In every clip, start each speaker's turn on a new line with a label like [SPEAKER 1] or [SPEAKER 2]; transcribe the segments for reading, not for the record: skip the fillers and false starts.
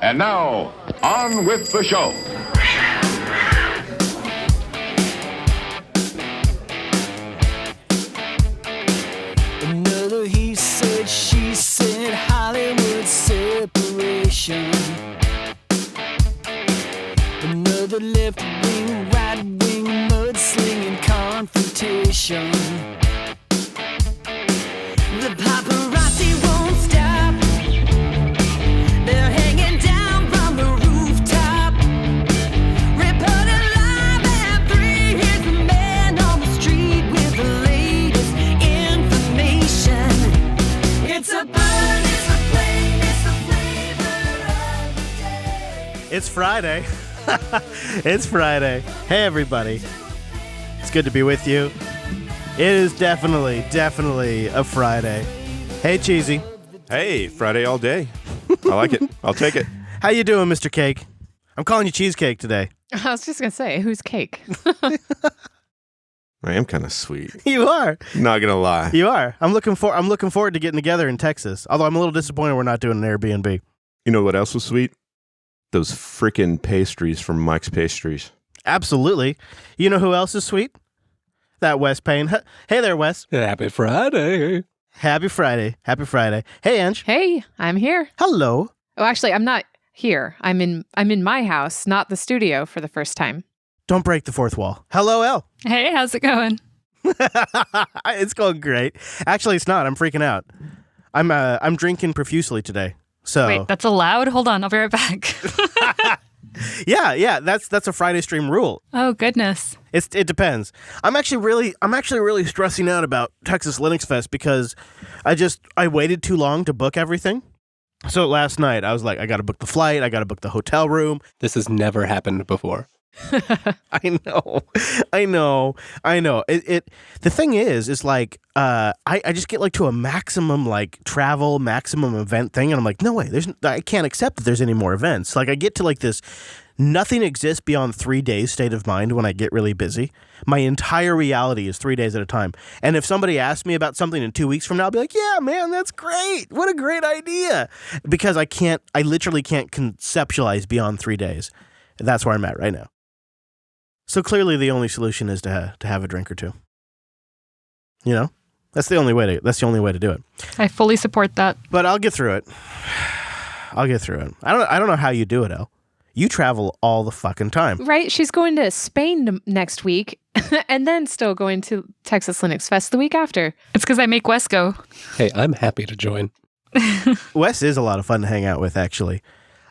[SPEAKER 1] And now, on with the show.
[SPEAKER 2] Another he said, she said, Hollywood separation. Another left wing, right wing, mudslinging confrontation. The paparazzi won't stop. They're hanging down from the rooftop. Reporting live at 3. Here's the man on the street with the latest information. It's a burn, it's a flame, it's the flavor of the day.
[SPEAKER 3] It's Friday. It's Friday. Hey, everybody. It's good to be with you. It is definitely a Friday. Hey, Cheesy.
[SPEAKER 4] Hey, Friday all day. I like it. I'll take it.
[SPEAKER 3] How you doing, Mr. Cake? I'm calling you Cheesecake today.
[SPEAKER 5] I was just going to say, who's Cake?
[SPEAKER 4] I am kind of sweet.
[SPEAKER 3] You are.
[SPEAKER 4] Not gonna lie.
[SPEAKER 3] You are. I'm looking forward to getting together in Texas. Although I'm a little disappointed we're not doing an Airbnb.
[SPEAKER 4] You know what else was sweet? Those freaking pastries from Mike's Pastries.
[SPEAKER 3] Absolutely. You know who else is sweet? That Wes Payne. Hey there, Wes.
[SPEAKER 6] Happy Friday.
[SPEAKER 3] Happy Friday. Happy Friday. Hey, Ange.
[SPEAKER 5] Hey, I'm here.
[SPEAKER 3] Hello.
[SPEAKER 5] Oh, actually, I'm not here. I'm in my house, not the studio for the first time.
[SPEAKER 3] Don't break the fourth wall. Hello, Elle.
[SPEAKER 7] Hey, how's it going?
[SPEAKER 3] It's going great. Actually, it's not. I'm freaking out. I'm drinking profusely today. So
[SPEAKER 7] Wait, that's allowed? Hold on, I'll be right back.
[SPEAKER 3] yeah, that's a Friday stream rule.
[SPEAKER 7] Oh, goodness.
[SPEAKER 3] It depends. I'm actually really stressing out about Texas Linux Fest because I waited too long to book everything. So last night I was like, I got to book the flight, I got to book the hotel room.
[SPEAKER 6] This has never happened before.
[SPEAKER 3] I know. The thing is like, I just get like to a maximum like travel, maximum event thing. And I'm like, no way, I can't accept that there's any more events. Like I get to like this, nothing exists beyond 3 days state of mind when I get really busy. My entire reality is 3 days at a time. And if somebody asks me about something in 2 weeks from now, I'll be like, yeah, man, that's great. What a great idea. Because I literally can't conceptualize beyond 3 days. That's where I'm at right now. So clearly the only solution is to have a drink or two. You know? That's the only way to do it.
[SPEAKER 7] I fully support that.
[SPEAKER 3] But I'll get through it. I don't know how you do it, Elle. You travel all the fucking time.
[SPEAKER 5] Right? She's going to Spain next week and then still going to Texas Linux Fest the week after.
[SPEAKER 7] It's because I make Wes go.
[SPEAKER 6] Hey, I'm happy to join.
[SPEAKER 3] Wes is a lot of fun to hang out with, actually.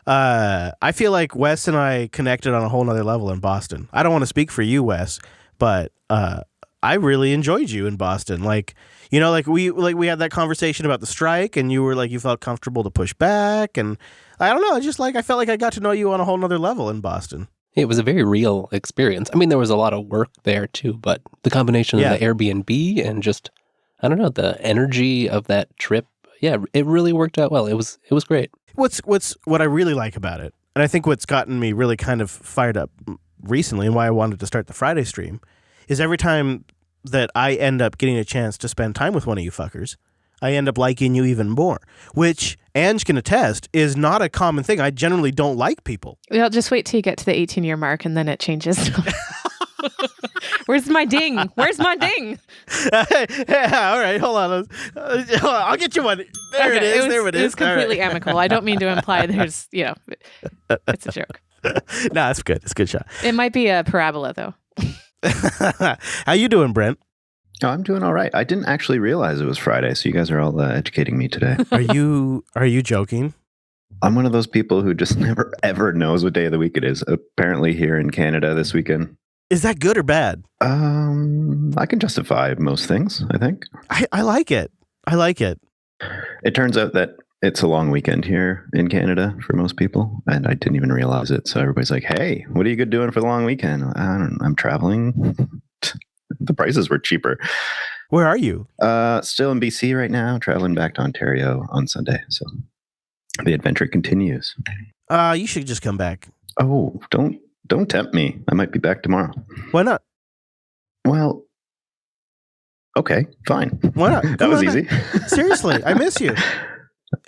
[SPEAKER 3] I feel like Wes and I connected on a whole nother level in Boston. I don't want to speak for you, Wes, but I really enjoyed you in Boston. Like, you know, we had that conversation about the strike, and you were like, you felt comfortable to push back, and I don't know, I felt like I got to know you on a whole nother level in Boston.
[SPEAKER 6] It was a very real experience. I mean, there was a lot of work there too, but the combination of the Airbnb and just, I don't know, the energy of that trip, yeah, it really worked out well. It was great.
[SPEAKER 3] What I really like about it, and I think what's gotten me really kind of fired up recently and why I wanted to start the Friday stream, is every time that I end up getting a chance to spend time with one of you fuckers, I end up liking you even more, which Ange can attest is not a common thing. I generally don't like people.
[SPEAKER 5] Well, just wait till you get to the 18-year mark and then it changes. Where's my ding?
[SPEAKER 3] Yeah, all right, hold on. I'll get you one. There it is.
[SPEAKER 5] It was completely amicable. I don't mean to imply there's, it's a joke.
[SPEAKER 3] No, it's good. It's a good shot.
[SPEAKER 5] It might be a parabola, though.
[SPEAKER 3] How you doing, Brent?
[SPEAKER 8] Oh, I'm doing all right. I didn't actually realize it was Friday, so you guys are all educating me today.
[SPEAKER 3] Are you joking?
[SPEAKER 8] I'm one of those people who just never, ever knows what day of the week it is. Apparently here in Canada this weekend.
[SPEAKER 3] Is that good or bad?
[SPEAKER 8] I can justify most things, I think.
[SPEAKER 3] I like it.
[SPEAKER 8] It turns out that it's a long weekend here in Canada for most people, and I didn't even realize it. So everybody's like, hey, what are you doing for the long weekend? I'm traveling. The prices were cheaper.
[SPEAKER 3] Where are you?
[SPEAKER 8] Still in BC right now, traveling back to Ontario on Sunday. So the adventure continues.
[SPEAKER 3] You should just come back.
[SPEAKER 8] Oh, don't tempt me. I might be back tomorrow.
[SPEAKER 3] Why not?
[SPEAKER 8] Well, okay, fine.
[SPEAKER 3] Why not?
[SPEAKER 8] That was easy.
[SPEAKER 3] Seriously, I miss you.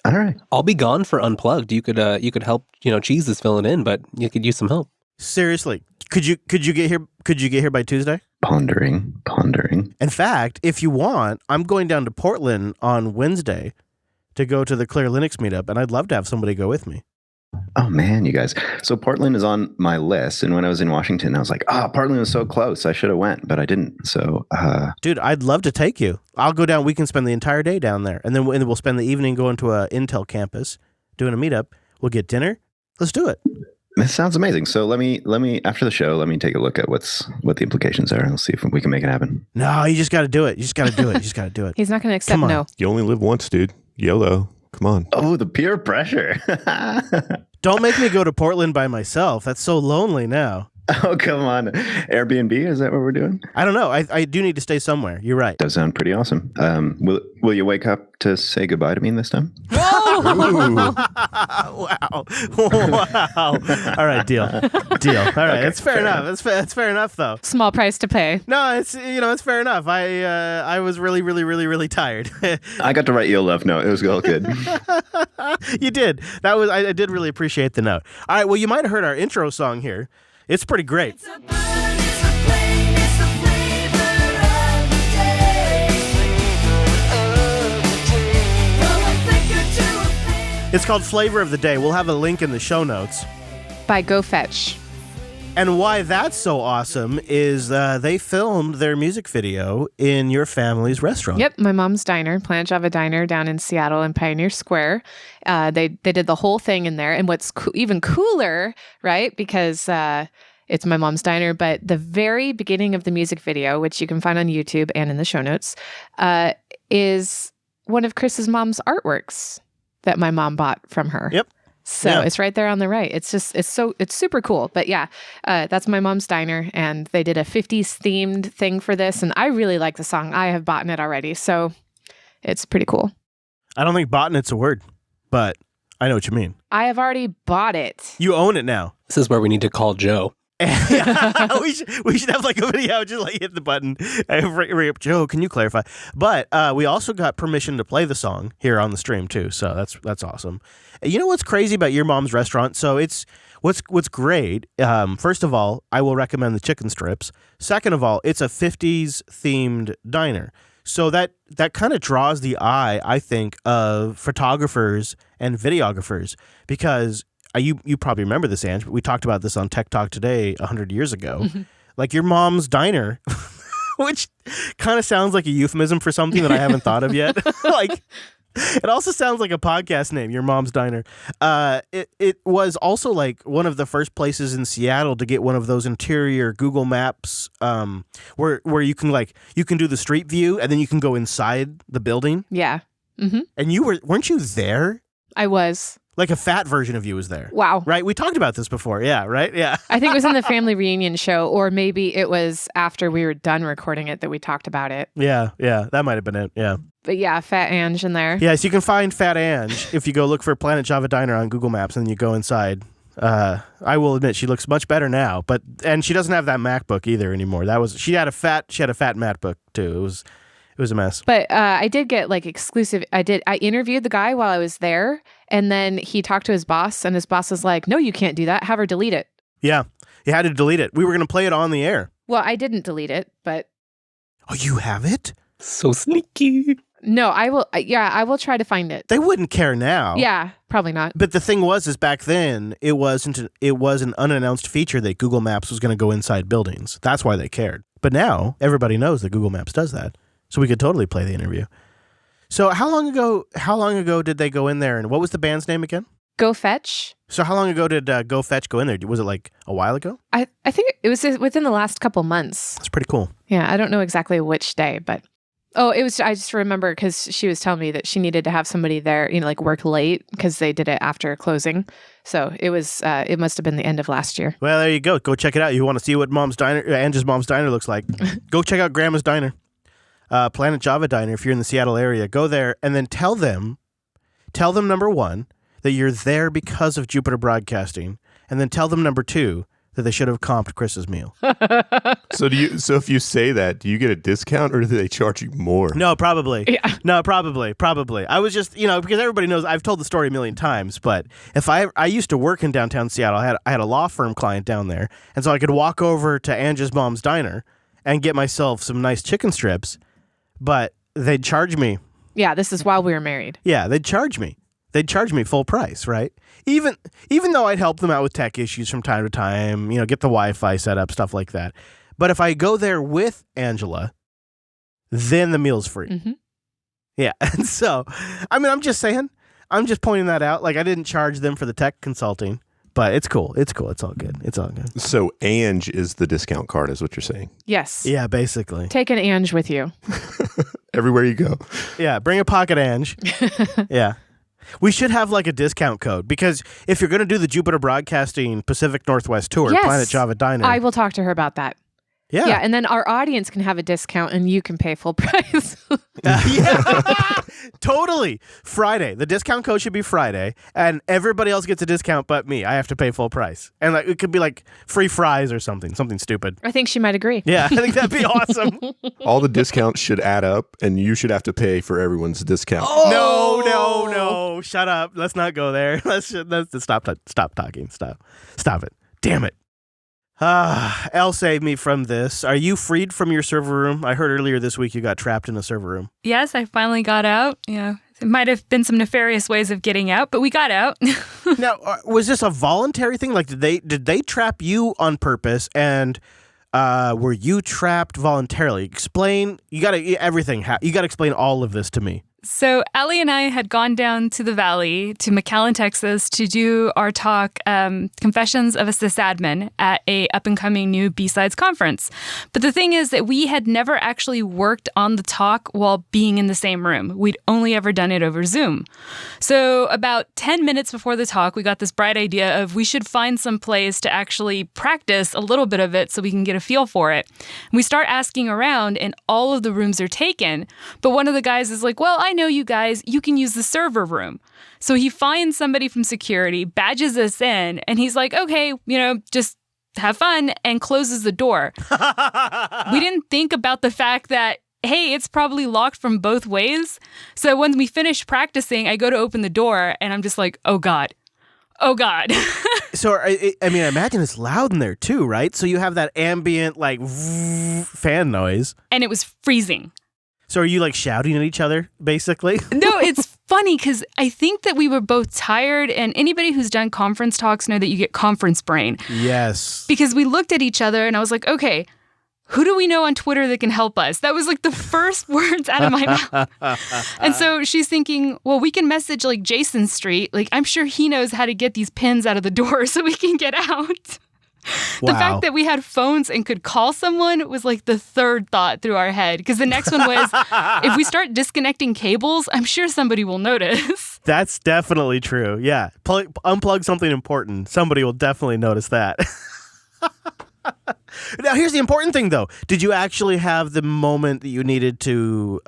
[SPEAKER 8] All right.
[SPEAKER 6] I'll be gone for Unplugged. You could help. Cheese is filling in, but you could use some help.
[SPEAKER 3] Seriously, could you get here? Could you get here by Tuesday?
[SPEAKER 8] Pondering.
[SPEAKER 3] In fact, if you want, I'm going down to Portland on Wednesday to go to the Clear Linux meetup, and I'd love to have somebody go with me.
[SPEAKER 8] Oh man, you guys. So Portland is on my list, and when I was in Washington, I was like, Portland was so close. I should have went, but I didn't. So,
[SPEAKER 3] dude, I'd love to take you. I'll go down. We can spend the entire day down there, and then we'll spend the evening going to a Intel campus doing a meetup. We'll get dinner. Let's do it.
[SPEAKER 8] this sounds amazing. So let me after the show, let me take a look at what the implications are, and we'll see if we can make it happen.
[SPEAKER 3] No, you just got to do it. You just got to do it. You just got to do it.
[SPEAKER 5] He's not going to accept
[SPEAKER 3] Come on.
[SPEAKER 5] no.
[SPEAKER 4] You only live once, dude. YOLO. Come on.
[SPEAKER 8] Oh, the peer pressure.
[SPEAKER 3] Don't make me go to Portland by myself. That's so lonely now.
[SPEAKER 8] Oh, come on. Airbnb, is that what we're doing?
[SPEAKER 3] I don't know. I do need to stay somewhere. You're right.
[SPEAKER 8] Does sound pretty awesome. Will you wake up to say goodbye to me this time?
[SPEAKER 3] Wow. Wow. All right, deal. All right, that's fair enough. That's fair enough, though.
[SPEAKER 5] Small price to pay.
[SPEAKER 3] No, it's fair enough. I was really tired.
[SPEAKER 8] I got to write you a love note. It was all good.
[SPEAKER 3] You did. I did really appreciate the note. All right, well, you might have heard our intro song here. It's pretty great.
[SPEAKER 2] It's a burn, it's a flame, it's the flavor of the day. From a flicker to a flame.
[SPEAKER 3] It's called Flavor of the Day. We'll have a link in the show notes.
[SPEAKER 5] By Go Fetch.
[SPEAKER 3] And why that's so awesome is they filmed their music video in your family's restaurant.
[SPEAKER 5] Yep, my mom's diner, Planet Java Diner down in Seattle in Pioneer Square. They did the whole thing in there. And what's even cooler, right, because it's my mom's diner, but the very beginning of the music video, which you can find on YouTube and in the show notes, is one of Chris's mom's artworks that my mom bought from her.
[SPEAKER 3] Yep.
[SPEAKER 5] So
[SPEAKER 3] Yeah.
[SPEAKER 5] it's right there on the right. It's super cool. But yeah, that's my mom's diner, and they did a 50s themed thing for this, and I really like the song. I have bought it already, so it's pretty cool.
[SPEAKER 3] I don't think botnet's a word, but I know what you mean.
[SPEAKER 5] I have already bought it.
[SPEAKER 3] You own it now.
[SPEAKER 6] This is where we need to call Joe.
[SPEAKER 3] we should have like a video, just like hit the button and ring up Joe. Can you clarify? But we also got permission to play the song here on the stream too, so that's awesome. You know what's crazy about your mom's restaurant? So it's what's great. First of all, I will recommend the chicken strips. Second of all, it's a 50s themed diner, so that kind of draws the eye, I think, of photographers and videographers because. You probably remember this, Ange, but we talked about this on Tech Talk Today 100 years ago.
[SPEAKER 5] Mm-hmm.
[SPEAKER 3] Like your mom's diner, which kind of sounds like a euphemism for something that I haven't thought of yet. Like, it also sounds like a podcast name, your mom's diner. It was also like one of the first places in Seattle to get one of those interior Google Maps where you can do the street view and then you can go inside the building.
[SPEAKER 5] Yeah. Mm-hmm.
[SPEAKER 3] And weren't you there?
[SPEAKER 5] I was.
[SPEAKER 3] Like a fat version of you was there.
[SPEAKER 5] Wow.
[SPEAKER 3] Right? We talked about this before. Yeah, right? Yeah.
[SPEAKER 5] I think it was in the family reunion show, or maybe it was after we were done recording it that we talked about it.
[SPEAKER 3] Yeah. That might have been it. Yeah.
[SPEAKER 5] But yeah, Fat Ange in there.
[SPEAKER 3] Yes, you can find Fat Ange if you go look for Planet Java Diner on Google Maps and then you go inside. I will admit she looks much better now, and she doesn't have that MacBook either anymore. She had a fat MacBook too. It was a mess.
[SPEAKER 5] But I did get like exclusive. I interviewed the guy while I was there, and then he talked to his boss, and his boss was like, "No, you can't do that. Have her delete it."
[SPEAKER 3] Yeah, you had to delete it. We were going to play it on the air.
[SPEAKER 5] Well, I didn't delete it, but
[SPEAKER 3] Oh, you have it?
[SPEAKER 6] So sneaky.
[SPEAKER 5] no, I will. Yeah, I will try to find it.
[SPEAKER 3] They wouldn't care now.
[SPEAKER 5] Yeah, probably not.
[SPEAKER 3] But the thing is back then it was an unannounced feature that Google Maps was going to go inside buildings. That's why they cared. But now everybody knows that Google Maps does that. So we could totally play the interview. So how long ago did they go in there, and what was the band's name again?
[SPEAKER 5] Go Fetch.
[SPEAKER 3] So how long ago did Go Fetch go in there? Was it like a while ago?
[SPEAKER 5] I think it was within the last couple months.
[SPEAKER 3] That's pretty cool.
[SPEAKER 5] Yeah, I don't know exactly which day, but it was. I just remember because she was telling me that she needed to have somebody there, like work late because they did it after closing. So it was. It must have been the end of last year.
[SPEAKER 3] Well, there you go. Go check it out. You want to see what Ange's mom's diner looks like? Go check out Grandma's Diner. Planet Java Diner, if you're in the Seattle area, go there and then tell them number one, that you're there because of Jupiter Broadcasting, and then tell them number two, that they should have comped Chris's meal.
[SPEAKER 4] So if you say that, do you get a discount or do they charge you more?
[SPEAKER 3] No, probably.
[SPEAKER 5] Yeah.
[SPEAKER 3] No, probably. I was just, because everybody knows I've told the story a million times, but if I used to work in downtown Seattle, I had a law firm client down there, and so I could walk over to Angie's mom's diner and get myself some nice chicken strips, but they'd charge me.
[SPEAKER 5] Yeah, this is while we were married.
[SPEAKER 3] Yeah, they'd charge me. They'd charge me full price, right? Even though I'd help them out with tech issues from time to time, get the Wi-Fi set up, stuff like that. But if I go there with Angela, then the meal's free.
[SPEAKER 5] Mm-hmm.
[SPEAKER 3] Yeah, and so, I'm just saying. I'm just pointing that out. Like, I didn't charge them for the tech consulting, but it's cool. It's cool. It's all good. It's all good.
[SPEAKER 4] So Ange is the discount card, is what you're saying?
[SPEAKER 5] Yes.
[SPEAKER 3] Yeah, basically.
[SPEAKER 5] Take an Ange with you.
[SPEAKER 4] Everywhere you go.
[SPEAKER 3] Yeah, bring a pocket Ange. Yeah. We should have like a discount code because if you're going to do the Jupiter Broadcasting Pacific Northwest Tour,
[SPEAKER 5] Yes.
[SPEAKER 3] Planet Java Diner.
[SPEAKER 5] I will talk to her about that.
[SPEAKER 3] Yeah.
[SPEAKER 5] Yeah, and then our audience can have a discount and you can pay full price.
[SPEAKER 3] Yeah. Totally. Friday. The discount code should be Friday, and everybody else gets a discount but me. I have to pay full price. And like it could be like free fries or something stupid.
[SPEAKER 5] I think she might agree.
[SPEAKER 3] Yeah, I think that'd be awesome.
[SPEAKER 4] All the discounts should add up, and you should have to pay for everyone's discount.
[SPEAKER 3] No. Shut up. Let's not go there. Let's stop talking. Stop it. Damn it. Elle saved me from this. Are you freed from your server room? I heard earlier this week you got trapped in a server room.
[SPEAKER 7] Yes, I finally got out. It might have been some nefarious ways of getting out, but we got out.
[SPEAKER 3] Now, was this a voluntary thing? Like, did they trap you on purpose? And were you trapped voluntarily? Explain. You got to everything. You got to explain all of this to me.
[SPEAKER 7] So Allie and I had gone down to the Valley, to McAllen, Texas, to do our talk, Confessions of a Sysadmin, at a up-and-coming new B-Sides conference. But the thing is that we had never actually worked on the talk while being in the same room. We'd only ever done it over Zoom. So about 10 minutes before the talk, we got this bright idea of we should find some place to actually practice a little bit of it so we can get a feel for it. And we start asking around, and all of the rooms are taken. But one of the guys is like, well, I know you guys, you can use the server room. So he finds somebody from security, badges us in, and he's like, okay, just have fun, and closes the door. We didn't think about the fact that, hey, it's probably locked from both ways. So when we finish practicing, I go to open the door, and I'm just like, oh God.
[SPEAKER 3] So, I imagine it's loud in there too, right? So you have that ambient, like, fan noise.
[SPEAKER 7] And it was freezing.
[SPEAKER 3] So are you like shouting at each other, basically?
[SPEAKER 7] No, it's funny because I think that we were both tired, and anybody who's done conference talks know that you get conference brain.
[SPEAKER 3] Yes.
[SPEAKER 7] Because we looked at each other and I was like, okay, who do we know on Twitter that can help us? That was like the first words out of my mouth. And so she's thinking, well, we can message like Jason Street. Like, I'm sure he knows how to get these pins out of the door so we can get out.
[SPEAKER 3] Wow.
[SPEAKER 7] The fact that we had phones and could call someone was like the third thought through our head. Because the next one was, if we start disconnecting cables, I'm sure somebody will notice.
[SPEAKER 3] That's definitely true. Yeah. Unplug something important. Somebody will definitely notice that. Now, here's the important thing, though. Did you actually have the moment that you needed to,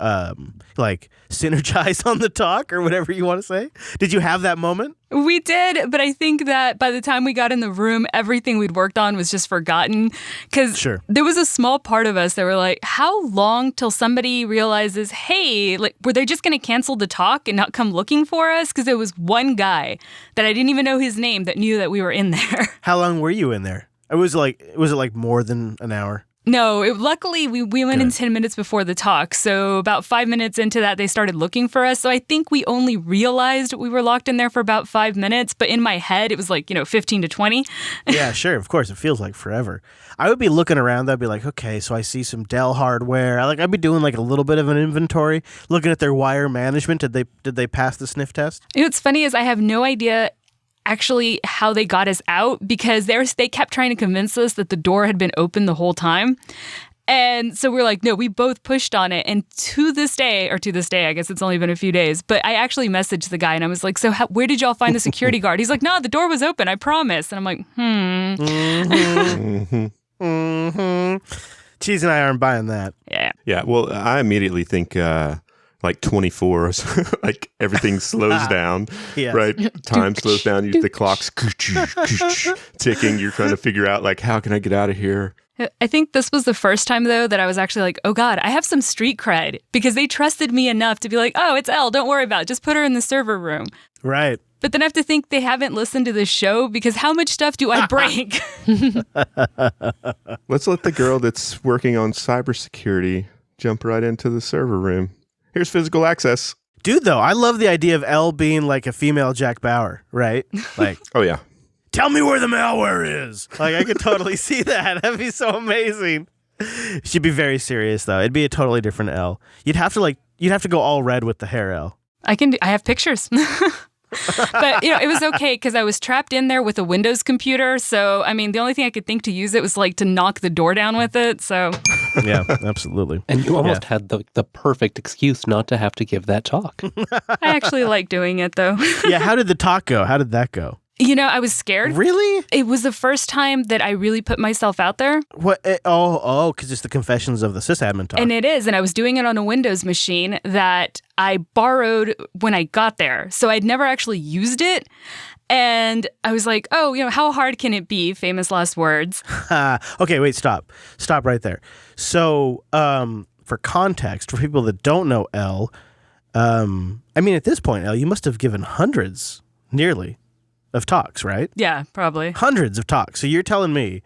[SPEAKER 3] synergize on the talk or whatever you want to say? Did you have that moment?
[SPEAKER 7] We did, but I think that by the time we got in the room, everything we'd worked on was just forgotten. Because there was a small part of us that were like, how long till somebody realizes, hey, like, were they just going to cancel the talk and not come looking for us? Because there was one guy that I didn't even know his name that knew that we were in there.
[SPEAKER 3] How long were you in there? Was it like more than an hour?
[SPEAKER 7] No, luckily we went in 10 minutes before the talk. So about 5 minutes into that, they started looking for us. So I think we only realized we were locked in there for about 5 minutes. But in my head, it was like, 15 to 20.
[SPEAKER 3] Yeah, sure. Of course. It feels like forever. I would be looking around. I'd be like, okay, so I see some Dell hardware. I'd be doing like a little bit of an inventory, looking at their wire management. Did they pass the sniff test?
[SPEAKER 7] What's funny is I have no idea actually how they got us out, because they kept trying to convince us that the door had been open the whole time. And so we're like, no, we both pushed on it. And to this day, I guess it's only been a few days, but I actually messaged the guy and I was like, so where did y'all find the security guard? He's like, no, the door was open, I promise. And I'm like,
[SPEAKER 3] Cheese and I aren't buying that.
[SPEAKER 7] Yeah.
[SPEAKER 4] Yeah. Well, I immediately think like 24, like everything slows down,
[SPEAKER 3] Yes.
[SPEAKER 4] right? Time slows down. The clock's ticking. You're trying to figure out like, how can I get out of here?
[SPEAKER 7] I think this was the first time, though, that I was actually like, oh, God, I have some street cred because they trusted me enough to be like, oh, it's Elle. Don't worry about it. Just put her in the server room.
[SPEAKER 3] Right.
[SPEAKER 7] But then I have to think they haven't listened to the show because how much stuff do I break?
[SPEAKER 4] Let's let the girl that's working on cybersecurity jump right into the server room. Here's physical access.
[SPEAKER 3] Dude, though, I love the idea of Elle being like a female Jack Bauer, right? Like,
[SPEAKER 4] Oh, yeah.
[SPEAKER 3] tell me where the malware is. Like, I could totally see that. That'd be so amazing. She'd be very serious, though. It'd be a totally different Elle. You'd have to go all red with the hair Elle.
[SPEAKER 7] I have pictures. But, it was okay because I was trapped in there with a Windows computer. So, I mean, the only thing I could think to use it was like to knock the door down with it. So,
[SPEAKER 3] Yeah, absolutely.
[SPEAKER 6] And you almost had the perfect excuse not to have to give that talk.
[SPEAKER 7] I actually like doing it, though.
[SPEAKER 3] Yeah, how did the talk go? How did that go?
[SPEAKER 7] I was scared.
[SPEAKER 3] Really?
[SPEAKER 7] It was the first time that I really put myself out there.
[SPEAKER 3] What? Because it's the Confessions of the Sysadmin talk.
[SPEAKER 7] And it is. And I was doing it on a Windows machine that I borrowed when I got there. So I'd never actually used it. And I was like, oh, how hard can it be? Famous last words.
[SPEAKER 3] Okay, wait, stop. Stop right there. So, for context, for people that don't know Elle, at this point, Elle, you must have given hundreds, nearly, of talks, right?
[SPEAKER 7] Yeah, probably.
[SPEAKER 3] Hundreds of talks. So you're telling me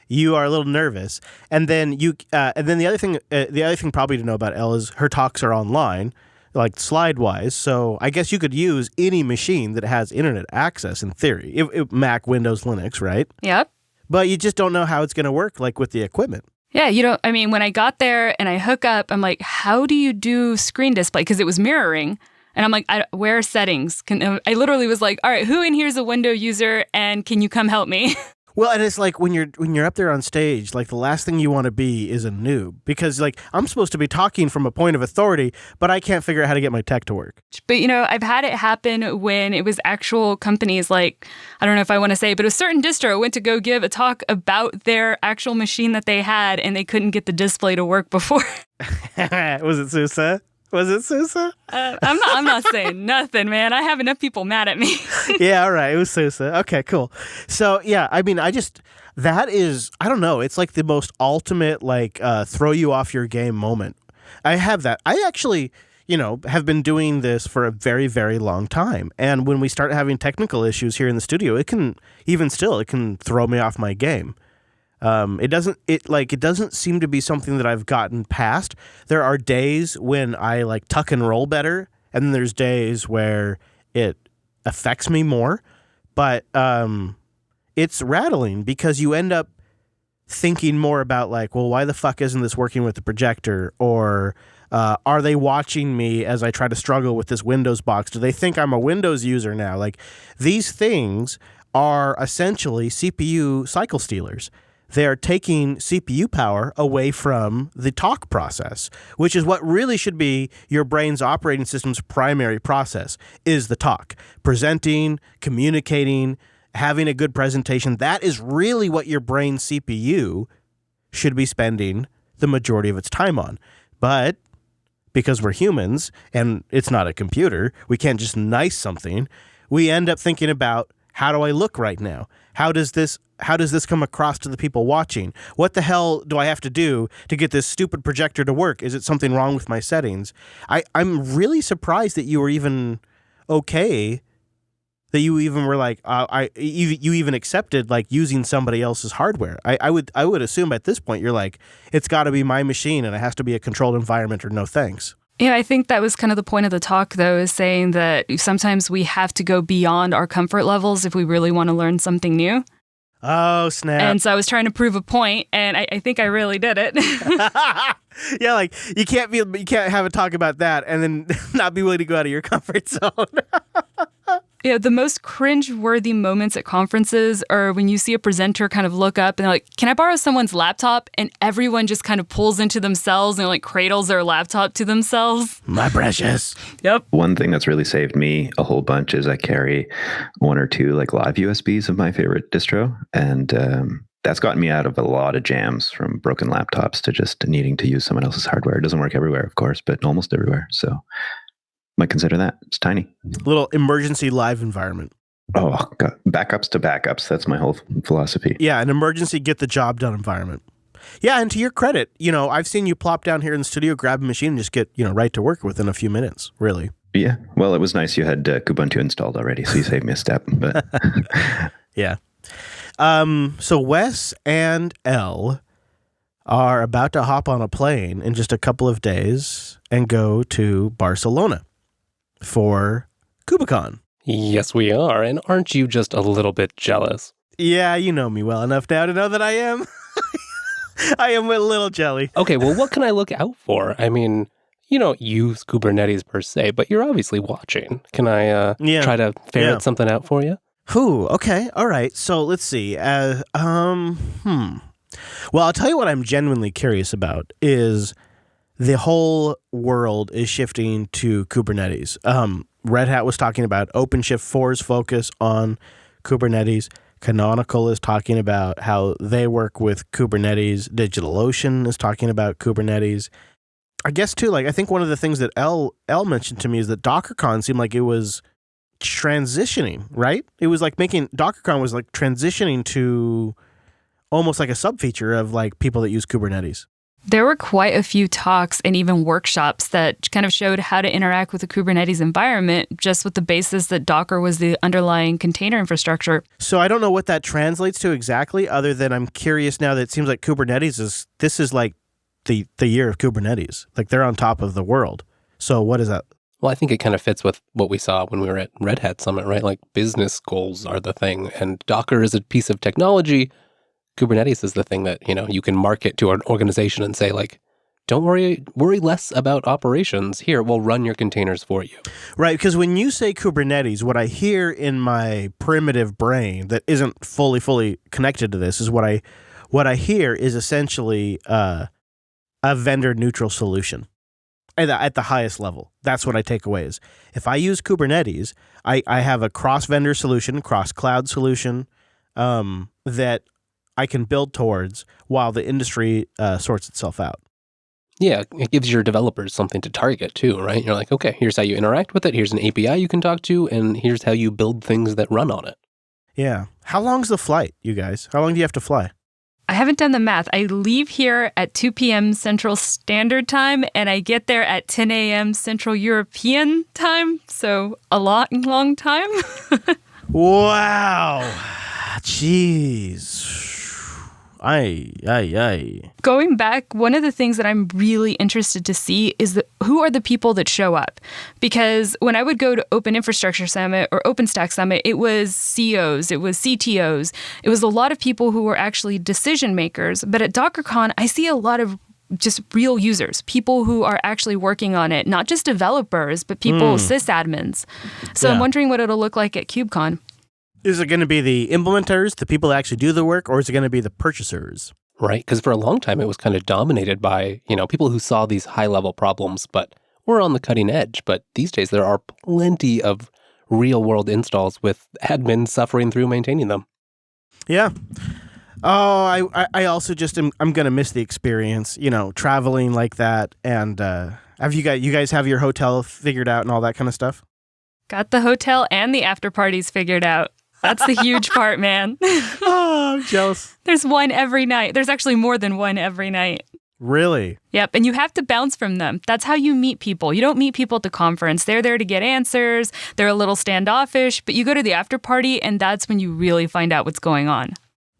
[SPEAKER 3] you are a little nervous, and then the other thing probably to know about Elle is her talks are online, like slide-wise. So I guess you could use any machine that has internet access in theory, Mac, Windows, Linux, right?
[SPEAKER 7] Yep.
[SPEAKER 3] But you just don't know how it's going to work, like with the equipment.
[SPEAKER 7] Yeah, when I got there and I hook up, I'm like, how do you do screen display? Because it was mirroring. And I'm like, where are settings? I literally was like, all right, who in here is a window user and can you come help me?
[SPEAKER 3] Well, and it's like when you're up there on stage, like the last thing you want to be is a noob because like I'm supposed to be talking from a point of authority, but I can't figure out how to get my tech to work.
[SPEAKER 7] But, I've had it happen when it was actual companies like, I don't know if I want to say, but a certain distro went to go give a talk about their actual machine that they had and they couldn't get the display to work before.
[SPEAKER 3] Was it Sousa? Was it Sousa?
[SPEAKER 7] I'm not saying nothing, man. I have enough people mad at me.
[SPEAKER 3] Yeah, all right. It was Sousa. Okay, cool. So, yeah, that is, I don't know. It's like the most ultimate, like, throw you off your game moment. I have that. I actually, have been doing this for a very, very long time. And when we start having technical issues here in the studio, it can throw me off my game. It doesn't seem to be something that I've gotten past. There are days when I like tuck and roll better, and then there's days where it affects me more. But it's rattling because you end up thinking more about like, well, why the fuck isn't this working with the projector? Or are they watching me as I try to struggle with this Windows box? Do they think I'm a Windows user now? Like these things are essentially CPU cycle stealers. They are taking CPU power away from the talk process, which is what really should be your brain's operating system's primary process, is the talk. Presenting, communicating, having a good presentation. That is really what your brain's CPU should be spending the majority of its time on. But because we're humans and it's not a computer, we can't just nice something. We end up thinking about, how do I look right now? How does this come across to the people watching? What the hell do I have to do to get this stupid projector to work? Is it something wrong with my settings? I'm really surprised that you were even okay, that you even were like, you even accepted like using somebody else's hardware. I would assume at this point you're like, it's got to be my machine and it has to be a controlled environment or no thanks.
[SPEAKER 7] Yeah, I think that was kind of the point of the talk, though, is saying that sometimes we have to go beyond our comfort levels if we really want to learn something new.
[SPEAKER 3] Oh, snap.
[SPEAKER 7] And so I was trying to prove a point, and I think I really did it.
[SPEAKER 3] Yeah, like you can't have a talk about that and then not be willing to go out of your comfort zone.
[SPEAKER 7] Yeah, the most cringe-worthy moments at conferences are when you see a presenter kind of look up and they're like, can I borrow someone's laptop? And everyone just kind of pulls into themselves and like cradles their laptop to themselves.
[SPEAKER 3] My precious.
[SPEAKER 7] Yep.
[SPEAKER 8] One thing that's really saved me a whole bunch is I carry one or two like live USBs of my favorite distro. And that's gotten me out of a lot of jams, from broken laptops to just needing to use someone else's hardware. It doesn't work everywhere, of course, but almost everywhere. So might consider that. It's tiny.
[SPEAKER 3] Little emergency live environment.
[SPEAKER 8] Oh, God. Backups to backups. That's my whole philosophy.
[SPEAKER 3] Yeah, an emergency get the job done environment. Yeah, and to your credit, I've seen you plop down here in the studio, grab a machine, and just get, right to work within a few minutes, really.
[SPEAKER 8] Yeah. Well, it was nice you had Kubuntu installed already, so you saved me a step. But
[SPEAKER 3] yeah. So Wes and Ell are about to hop on a plane in just a couple of days and go to Barcelona for Kubecon.
[SPEAKER 6] Yes, we are. And aren't you just a little bit jealous?
[SPEAKER 3] Yeah, you know me well enough now to know that I am. I am a little jelly.
[SPEAKER 6] Okay, well, what can I look out for? I mean, you don't use Kubernetes per se, but you're obviously watching. Can I try to ferret something out for you?
[SPEAKER 3] Okay. All right. So let's see. Well, I'll tell you what I'm genuinely curious about is the whole world is shifting to Kubernetes. Red Hat was talking about OpenShift 4's focus on Kubernetes. Canonical is talking about how they work with Kubernetes. DigitalOcean is talking about Kubernetes. I guess, too, I think one of the things that Ell mentioned to me is that DockerCon seemed like it was transitioning, right? It was DockerCon was transitioning to almost like a sub-feature of people that use Kubernetes.
[SPEAKER 7] There were quite a few talks and even workshops that kind of showed how to interact with the Kubernetes environment, just with the basis that Docker was the underlying container infrastructure.
[SPEAKER 3] So I don't know what that translates to exactly, other than I'm curious now that it seems like Kubernetes is the year of Kubernetes. They're on top of the world. So what is that?
[SPEAKER 6] Well, I think it kind of fits with what we saw when we were at Red Hat Summit, right? Business goals are the thing, and Docker is a piece of technology. Kubernetes is the thing that, you can market to an organization and say, don't worry less about operations. Here, we'll run your containers for you.
[SPEAKER 3] Right, because when you say Kubernetes, what I hear in my primitive brain that isn't fully connected to this is what I hear is essentially a vendor-neutral solution at the highest level. That's what I take away is if I use Kubernetes, I have a cross-vendor solution, cross-cloud solution that I can build towards while the industry sorts itself out.
[SPEAKER 6] Yeah, it gives your developers something to target too, right? You're like, okay, here's how you interact with it. Here's an API you can talk to, and here's how you build things that run on it.
[SPEAKER 3] Yeah. How long's the flight, you guys? How long do you have to fly?
[SPEAKER 7] I haven't done the math. I leave here at 2 p.m. Central Standard Time, and I get there at 10 a.m. Central European Time. So a long time.
[SPEAKER 3] Wow. Jeez. Aye.
[SPEAKER 7] Going back, one of the things that I'm really interested to see is who are the people that show up? Because when I would go to Open Infrastructure Summit or OpenStack Summit, it was CEOs, it was CTOs, it was a lot of people who were actually decision makers. But at DockerCon, I see a lot of just real users, people who are actually working on it, not just developers, but people, sysadmins. So I'm wondering what it'll look like at KubeCon.
[SPEAKER 3] Is it going to be the implementers, the people that actually do the work, or is it going to be the purchasers?
[SPEAKER 6] Right, because for a long time it was kind of dominated by, people who saw these high-level problems, but were on the cutting edge. But these days there are plenty of real-world installs with admins suffering through maintaining them.
[SPEAKER 3] Yeah. Oh, I also I'm going to miss the experience, traveling like that. And have you guys have your hotel figured out and all that kind of stuff?
[SPEAKER 7] Got the hotel and the after parties figured out. That's the huge part, man.
[SPEAKER 3] Oh, I'm jealous.
[SPEAKER 7] There's one every night. There's actually more than one every night.
[SPEAKER 3] Really?
[SPEAKER 7] Yep, and you have to bounce from them. That's how you meet people. You don't meet people at the conference. They're there to get answers. They're a little standoffish, but you go to the after party, and that's when you really find out what's going on.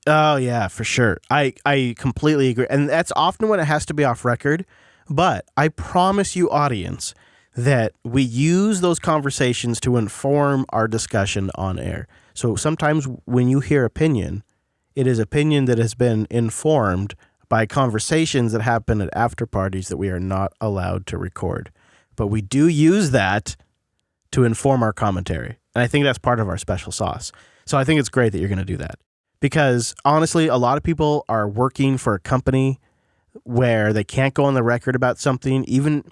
[SPEAKER 3] Oh, yeah, for sure. I completely agree. And that's often when it has to be off record. But I promise you, audience, that we use those conversations to inform our discussion on air. So sometimes when you hear opinion, it is opinion that has been informed by conversations that happen at after parties that we are not allowed to record. But we do use that to inform our commentary. And I think that's part of our special sauce. So I think it's great that you're going to do that. Because honestly, a lot of people are working for a company where they can't go on the record about something, even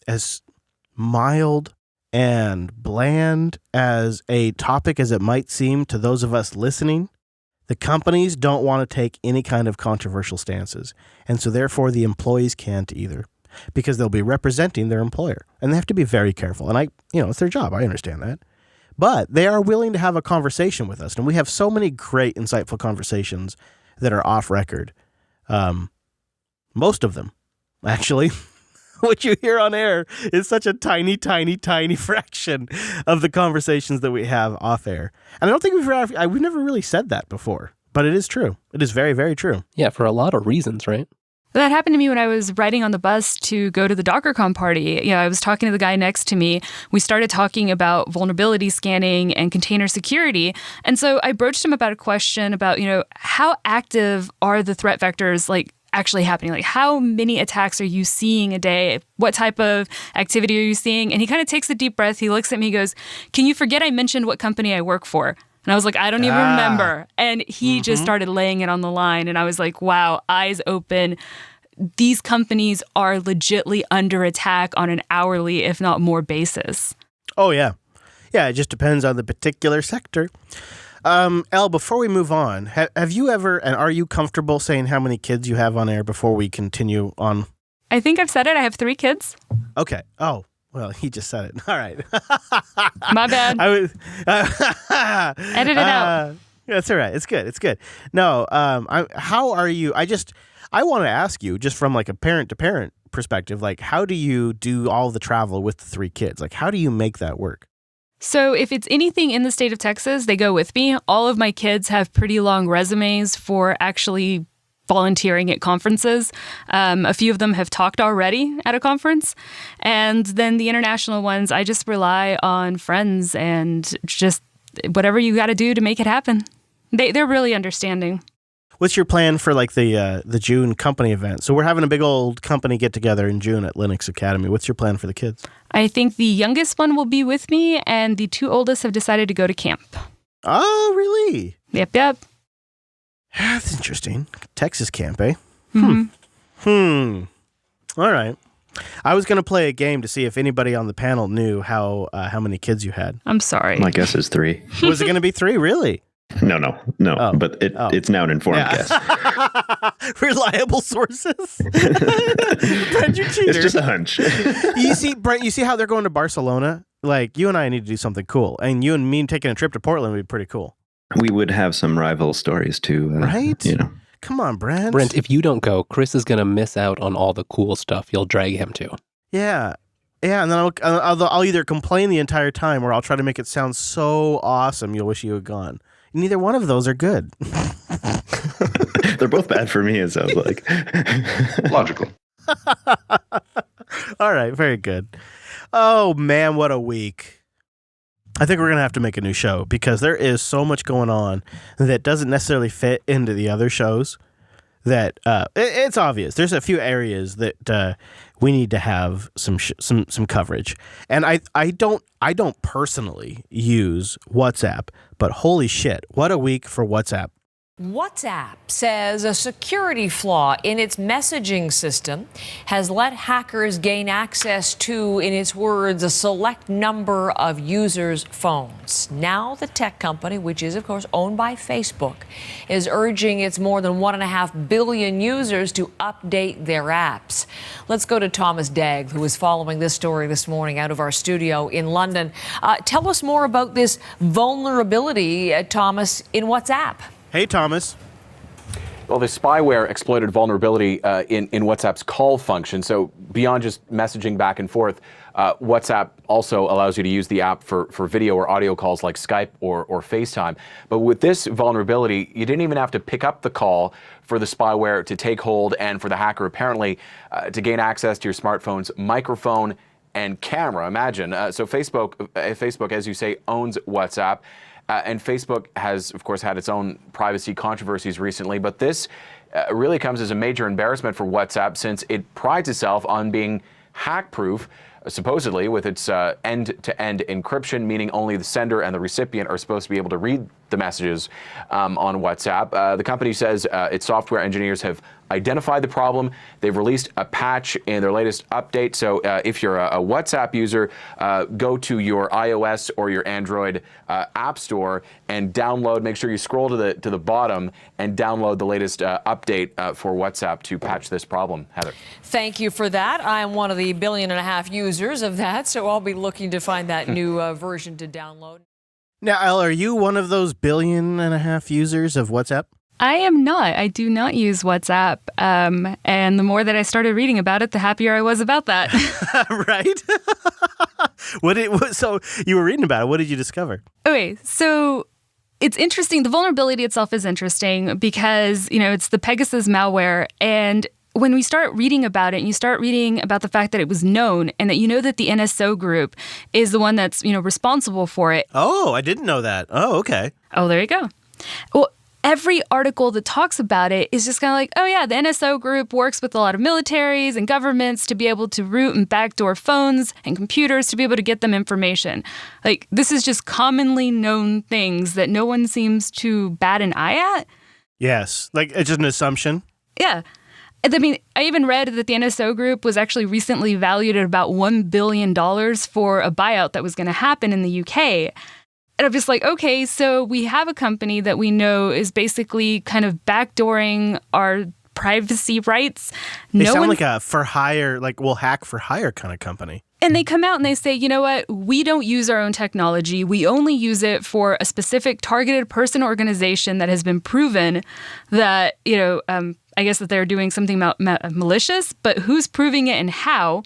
[SPEAKER 3] as mild and bland as a topic as it might seem to those of us listening. The companies don't want to take any kind of controversial stances, and so therefore the employees can't either, because they'll be representing their employer, and they have to be very careful. And it's their job. I understand that. But they are willing to have a conversation with us, and we have so many great, insightful conversations that are off record. Most of them, actually. What you hear on air is such a tiny, tiny, tiny fraction of the conversations that we have off air. And I don't think we've never really said that before, but it is true. It is very, very true.
[SPEAKER 6] Yeah, for a lot of reasons, right?
[SPEAKER 7] That happened to me when I was riding on the bus to go to the DockerCon party. I was talking to the guy next to me. We started talking about vulnerability scanning and container security. And so I broached him about a question about, how active are the threat vectors actually happening? Like, how many attacks are you seeing a day? What type of activity are you seeing? And he kind of takes a deep breath. He looks at me, he goes, "Can you forget I mentioned what company I work for?" And I was like, "I don't even remember." And he just started laying it on the line. And I was like, wow, eyes open. These companies are legitly under attack on an hourly, if not more, basis.
[SPEAKER 3] Oh, yeah. Yeah, it just depends on the particular sector. Elle, before we move on, have you ever, and are you comfortable saying how many kids you have on air before we continue on?
[SPEAKER 7] I think I've said it. I have 3 kids.
[SPEAKER 3] Okay. Oh, well, he just said it. All right.
[SPEAKER 7] My bad. Edit it out.
[SPEAKER 3] That's all right. It's good. It's good. No, how are you? I want to ask you, just from like a parent-to-parent perspective, like, how do you do all the travel with the 3 kids? Like, how do you make that work?
[SPEAKER 7] So if it's anything in the state of Texas, they go with me. All of my kids have pretty long resumes for actually volunteering at conferences. A few of them have talked already at a conference. And then the international ones, I just rely on friends and just whatever you got to do to make it happen. They're really understanding.
[SPEAKER 3] What's your plan for like the June company event? So we're having a big old company get together in June at Linux Academy. What's your plan for the kids?
[SPEAKER 7] I think the youngest one will be with me, and the 2 oldest have decided to go to camp.
[SPEAKER 3] Oh, really?
[SPEAKER 7] Yep.
[SPEAKER 3] That's interesting. Texas camp, eh?
[SPEAKER 7] Mm-hmm.
[SPEAKER 3] All right. I was going to play a game to see if anybody on the panel knew how many kids you had.
[SPEAKER 7] I'm sorry.
[SPEAKER 8] My guess is 3.
[SPEAKER 3] Was it going to be 3, really?
[SPEAKER 8] No.
[SPEAKER 3] Oh.
[SPEAKER 8] But it's now an informed guess.
[SPEAKER 3] Reliable sources. Brent, you cheater.
[SPEAKER 8] It's just a hunch.
[SPEAKER 3] You see, Brent, you see how they're going to Barcelona? Like, you and I need to do something cool. And you and me taking a trip to Portland would be pretty cool.
[SPEAKER 8] We would have some rival stories too.
[SPEAKER 3] Right? Come on, Brent.
[SPEAKER 6] Brent, if you don't go, Chris is going to miss out on all the cool stuff you'll drag him to.
[SPEAKER 3] Yeah. Yeah, and then I'll either complain the entire time or I'll try to make it sound so awesome you'll wish you had gone. Neither one of those are good.
[SPEAKER 8] They're both bad for me, it sounds like.
[SPEAKER 1] Logical.
[SPEAKER 3] All right, very good. Oh, man, what a week. I think we're going to have to make a new show because there is so much going on that doesn't necessarily fit into the other shows that it's obvious. There's a few areas that we need to have some coverage. And I don't personally use WhatsApp, but holy shit, what a week for WhatsApp.
[SPEAKER 9] WhatsApp says a security flaw in its messaging system has let hackers gain access to, in its words, a select number of users' phones. Now the tech company, which is, of course, owned by Facebook, is urging its more than 1.5 billion users to update their apps. Let's go to Thomas Dagg, who is following this story this morning out of our studio in London. Tell us more about this vulnerability, Thomas, in WhatsApp.
[SPEAKER 3] Hey, Thomas.
[SPEAKER 10] Well, the spyware exploited vulnerability in WhatsApp's call function. So beyond just messaging back and forth, WhatsApp also allows you to use the app for video or audio calls like Skype or FaceTime. But with this vulnerability, you didn't even have to pick up the call for the spyware to take hold and for the hacker apparently to gain access to your smartphone's microphone and camera. Imagine. So Facebook, as you say, owns WhatsApp. And Facebook has, of course, had its own privacy controversies recently, but this really comes as a major embarrassment for WhatsApp since it prides itself on being hack-proof. supposedly with its end-to-end encryption, meaning only the sender and the recipient are supposed to be able to read the messages on WhatsApp. The company says its software engineers have identified the problem. They've released a patch in their latest update. So if you're a WhatsApp user, go to your iOS or your Android app store and download. Make sure you scroll to the bottom and download the latest update for WhatsApp to patch this problem. Heather.
[SPEAKER 9] Thank you for that. I'm one of the 1.5 billion users of that, so I'll be looking to find that new version to download.
[SPEAKER 3] Now, Elle, are you one of those 1.5 billion users of WhatsApp?
[SPEAKER 7] I am not. I do not use WhatsApp. And the more that I started reading about it, the happier I was about that.
[SPEAKER 3] Right? So you were reading about it. What did you discover?
[SPEAKER 7] Okay, so it's interesting. The vulnerability itself is interesting because, it's the Pegasus malware. And when we start reading about it and you start reading about the fact that it was known and that that the NSO group is the one that's, responsible for it.
[SPEAKER 3] Oh, I didn't know that. Oh, okay.
[SPEAKER 7] Oh, there you go. Well, every article that talks about it is just kind of like, oh yeah, the NSO group works with a lot of militaries and governments to be able to root and backdoor phones and computers to be able to get them information. Like, this is just commonly known things that no one seems to bat an eye at.
[SPEAKER 3] Yes, like it's just an assumption.
[SPEAKER 7] Yeah. I mean, I even read that the NSO group was actually recently valued at about $1 billion for a buyout that was going to happen in the UK. And I'm just like, okay, so we have a company that we know is basically kind of backdooring our privacy rights.
[SPEAKER 3] They sound like a for hire, like we'll hack for hire kind of company.
[SPEAKER 7] And they come out and they say, you know what, we don't use our own technology. We only use it for a specific targeted person or organization that has been proven that, I guess that they're doing something malicious, but who's proving it and how,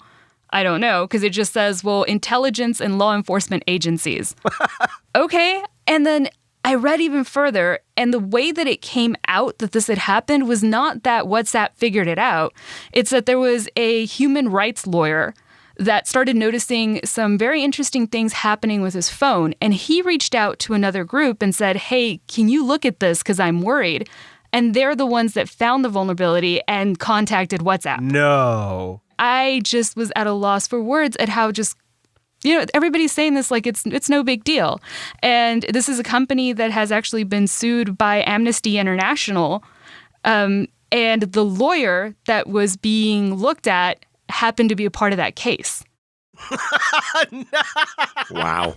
[SPEAKER 7] I don't know, because it just says, well, intelligence and law enforcement agencies. Okay. And then I read even further, and the way that it came out that this had happened was not that WhatsApp figured it out. It's that there was a human rights lawyer that started noticing some very interesting things happening with his phone. And he reached out to another group and said, hey, can you look at this? Because I'm worried. And they're the ones that found the vulnerability and contacted WhatsApp.
[SPEAKER 3] No.
[SPEAKER 7] I just was at a loss for words at how just, everybody's saying this like it's no big deal. And this is a company that has actually been sued by Amnesty International. And the lawyer that was being looked at happened to be a part of that case.
[SPEAKER 3] Wow.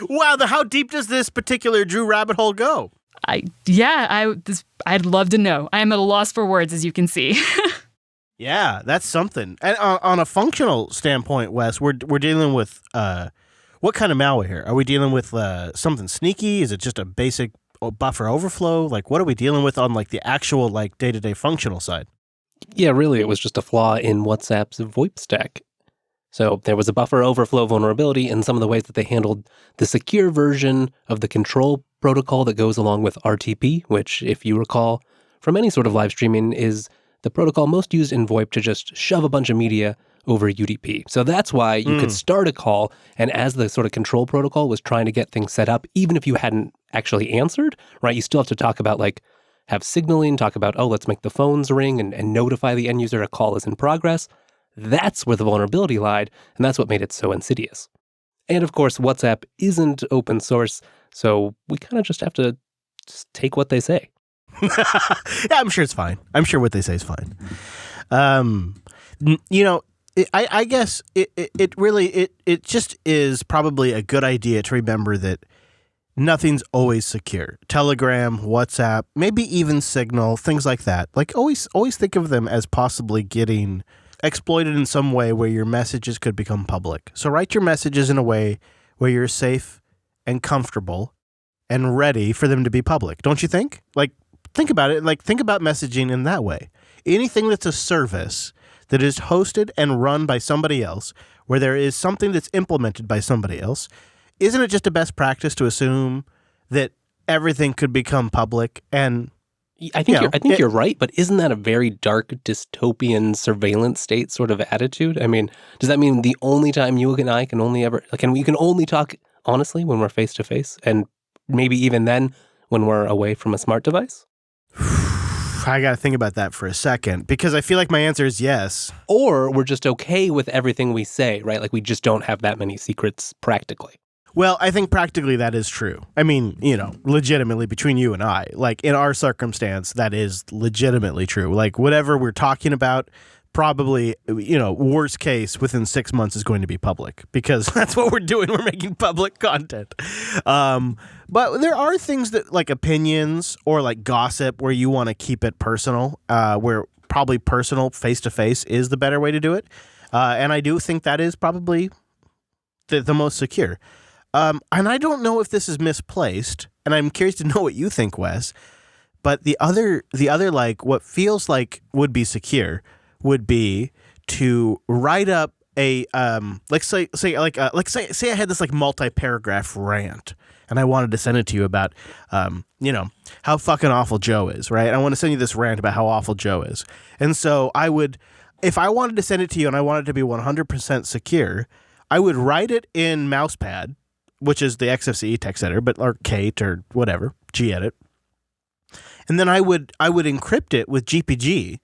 [SPEAKER 3] Wow. How deep does this particular Drew rabbit hole go?
[SPEAKER 7] I'd love to know. I am at a loss for words, as you can see.
[SPEAKER 3] Yeah, that's something. And on a functional standpoint, Wes, we're dealing with what kind of malware here? Are we dealing with something sneaky? Is it just a basic buffer overflow? Like, what are we dealing with on like the actual like day-to-day functional side?
[SPEAKER 6] Yeah, really, it was just a flaw in WhatsApp's VoIP stack. So there was a buffer overflow vulnerability in some of the ways that they handled the secure version of the control protocol that goes along with RTP, which, if you recall from any sort of live streaming, is the protocol most used in VoIP to just shove a bunch of media over UDP. So that's why you could start a call, and as the sort of control protocol was trying to get things set up, even if you hadn't actually answered, right, you still have to talk about like have signaling, talk about, let's make the phones ring and notify the end user a call is in progress. That's where the vulnerability lied, and that's what made it so insidious. And of course, WhatsApp isn't open source, so we kind of just have to just take what they say.
[SPEAKER 3] Yeah, I'm sure it's fine. I'm sure what they say is fine. I guess it really just is probably a good idea to remember that nothing's always secure. Telegram, WhatsApp, maybe even Signal, things like that. Like always think of them as possibly getting exploited in some way where your messages could become public. So write your messages in a way where you're safe and comfortable and ready for them to be public. Don't you think? Like, think about it. Like, think about messaging in that way. Anything that's a service that is hosted and run by somebody else, where there is something that's implemented by somebody else, isn't it just a best practice to assume that everything could become public? And
[SPEAKER 6] I think you're right, but isn't that a very dark dystopian surveillance state sort of attitude? I mean, does that mean the only time you and I can only ever you can only talk honestly when we're face to face, and maybe even then when we're away from a smart device?
[SPEAKER 3] I got to think about that for a second because I feel like my answer is yes.
[SPEAKER 6] Or we're just okay with everything we say, right? Like we just don't have that many secrets practically.
[SPEAKER 3] Well, I think practically that is true. I mean, legitimately between you and I, like in our circumstance, that is legitimately true. Like whatever we're talking about, probably, worst case within 6 months is going to be public because that's what we're doing. We're making public content. But there are things that like opinions or like gossip where you want to keep it personal, where probably personal face-to-face is the better way to do it. And I do think that is probably the most secure. And I don't know if this is misplaced, and I'm curious to know what you think, Wes. But the other like what feels like would be secure would be to write up a say I had this like multi-paragraph rant, and I wanted to send it to you about how fucking awful Joe is, right? I want to send you this rant about how awful Joe is, and so I would, if I wanted to send it to you and I wanted it to be 100% secure, I would write it in Mousepad, which is the XFCE text editor, or Kate or whatever, gedit. And then I would encrypt it with GPG,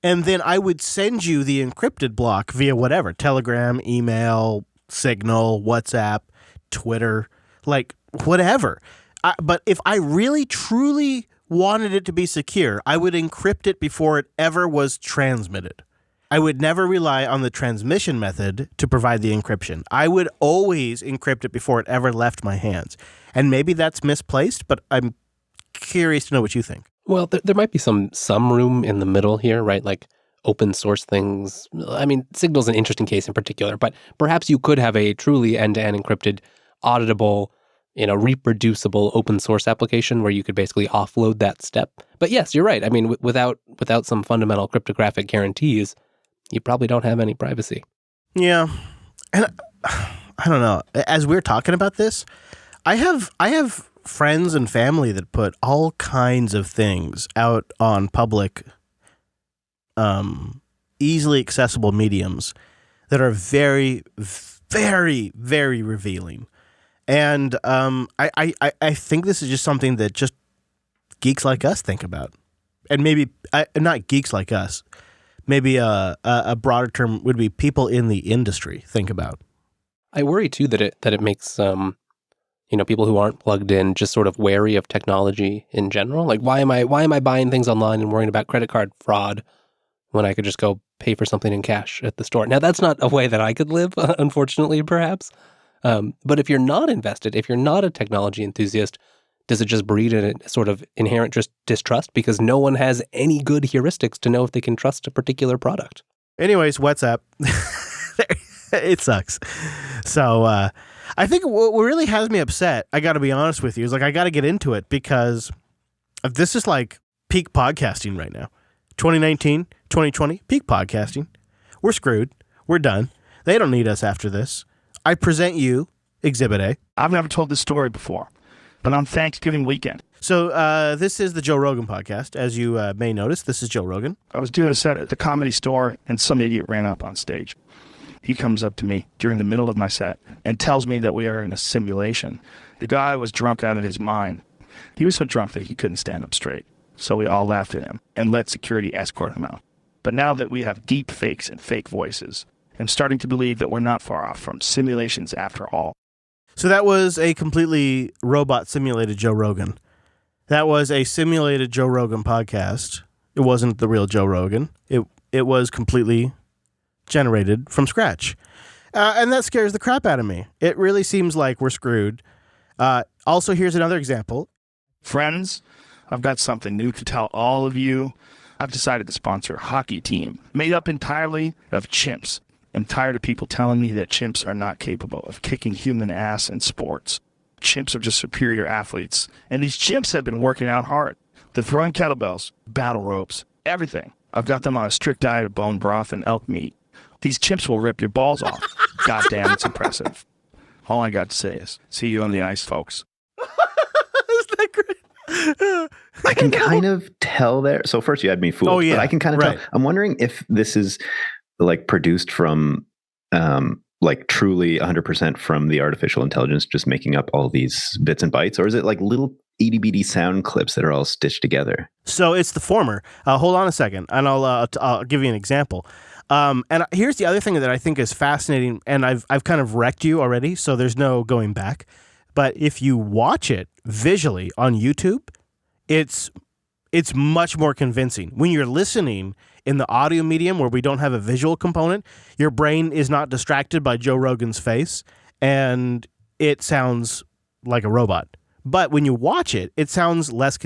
[SPEAKER 3] and then I would send you the encrypted block via whatever, Telegram, email, Signal, WhatsApp, Twitter, like whatever. But if I really truly wanted it to be secure, I would encrypt it before it ever was transmitted. I would never rely on the transmission method to provide the encryption. I would always encrypt it before it ever left my hands. And maybe that's misplaced, but I'm curious to know what you think.
[SPEAKER 6] Well, there might be some room in the middle here, right? Like open source things. I mean, Signal's an interesting case in particular, but perhaps you could have a truly end-to-end encrypted, auditable, reproducible open source application where you could basically offload that step. But yes, you're right. I mean, without some fundamental cryptographic guarantees, you probably don't have any privacy.
[SPEAKER 3] Yeah. And I don't know. As we're talking about this, I have friends and family that put all kinds of things out on public, easily accessible mediums that are very, very, very revealing. And I think this is just something that just geeks like us think about. And maybe not geeks like us. Maybe a broader term would be people in the industry think about.
[SPEAKER 6] I worry too that it makes people who aren't plugged in just sort of wary of technology in general. Like why am I buying things online and worrying about credit card fraud when I could just go pay for something in cash at the store? Now that's not a way that I could live, unfortunately, perhaps. But if you're not invested, if you're not a technology enthusiast, does it just breed a sort of inherent just distrust because no one has any good heuristics to know if they can trust a particular product?
[SPEAKER 3] Anyways, WhatsApp. It sucks. So I think what really has me upset, I got to be honest with you, is like I got to get into it because this is like peak podcasting right now. 2019, 2020, peak podcasting. We're screwed. We're done. They don't need us after this. I present you Exhibit A.
[SPEAKER 11] I've never told this story before, but on Thanksgiving weekend.
[SPEAKER 3] So this is the Joe Rogan podcast. As you may notice, this is Joe Rogan.
[SPEAKER 11] I was doing a set at the Comedy Store, and some idiot ran up on stage. He comes up to me during the middle of my set and tells me that we are in a simulation. The guy was drunk out of his mind. He was so drunk that he couldn't stand up straight. So we all laughed at him and let security escort him out. But now that we have deep fakes and fake voices, I'm starting to believe that we're not far off from simulations after all.
[SPEAKER 3] So that was a completely robot-simulated Joe Rogan. That was a simulated Joe Rogan podcast. It wasn't the real Joe Rogan. It was completely generated from scratch. And that scares the crap out of me. It really seems like we're screwed. Also, here's another example.
[SPEAKER 11] Friends, I've got something new to tell all of you. I've decided to sponsor a hockey team made up entirely of chimps. I'm tired of people telling me that chimps are not capable of kicking human ass in sports. Chimps are just superior athletes. And these chimps have been working out hard. They're throwing kettlebells, battle ropes, everything. I've got them on a strict diet of bone broth and elk meat. These chimps will rip your balls off. God damn, it's impressive. All I got to say is, see you on the ice, folks.
[SPEAKER 3] Isn't that great?
[SPEAKER 8] I can kind of tell there. So first you had me fooled, but I can kind of tell. I'm wondering if this is like produced from like truly 100% from the artificial intelligence just making up all these bits and bytes, or is it like little itty bitty sound clips that are all stitched together.
[SPEAKER 3] So it's the former. Hold on a second, and I'll give you an example. And here's the other thing that I think is fascinating, and I've kind of wrecked you already, so there's no going back. But if you watch it visually on YouTube, it's much more convincing. When you're listening in the audio medium where we don't have a visual component, your brain is not distracted by Joe Rogan's face, and it sounds like a robot. But when you watch it, it sounds less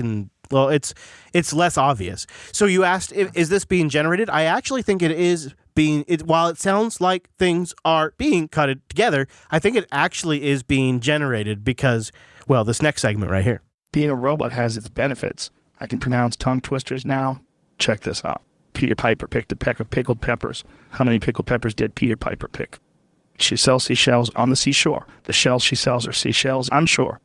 [SPEAKER 3] it's less obvious. So you asked, is this being generated? I actually think it is being, while it sounds like things are being cut together, I think it actually is being generated because, well, this next segment right here.
[SPEAKER 11] Being a robot has its benefits. I can pronounce tongue twisters now. Check this out. Peter Piper picked a peck of pickled peppers. How many pickled peppers did Peter Piper pick? She sells seashells on the seashore. The shells she sells are seashells, I'm sure.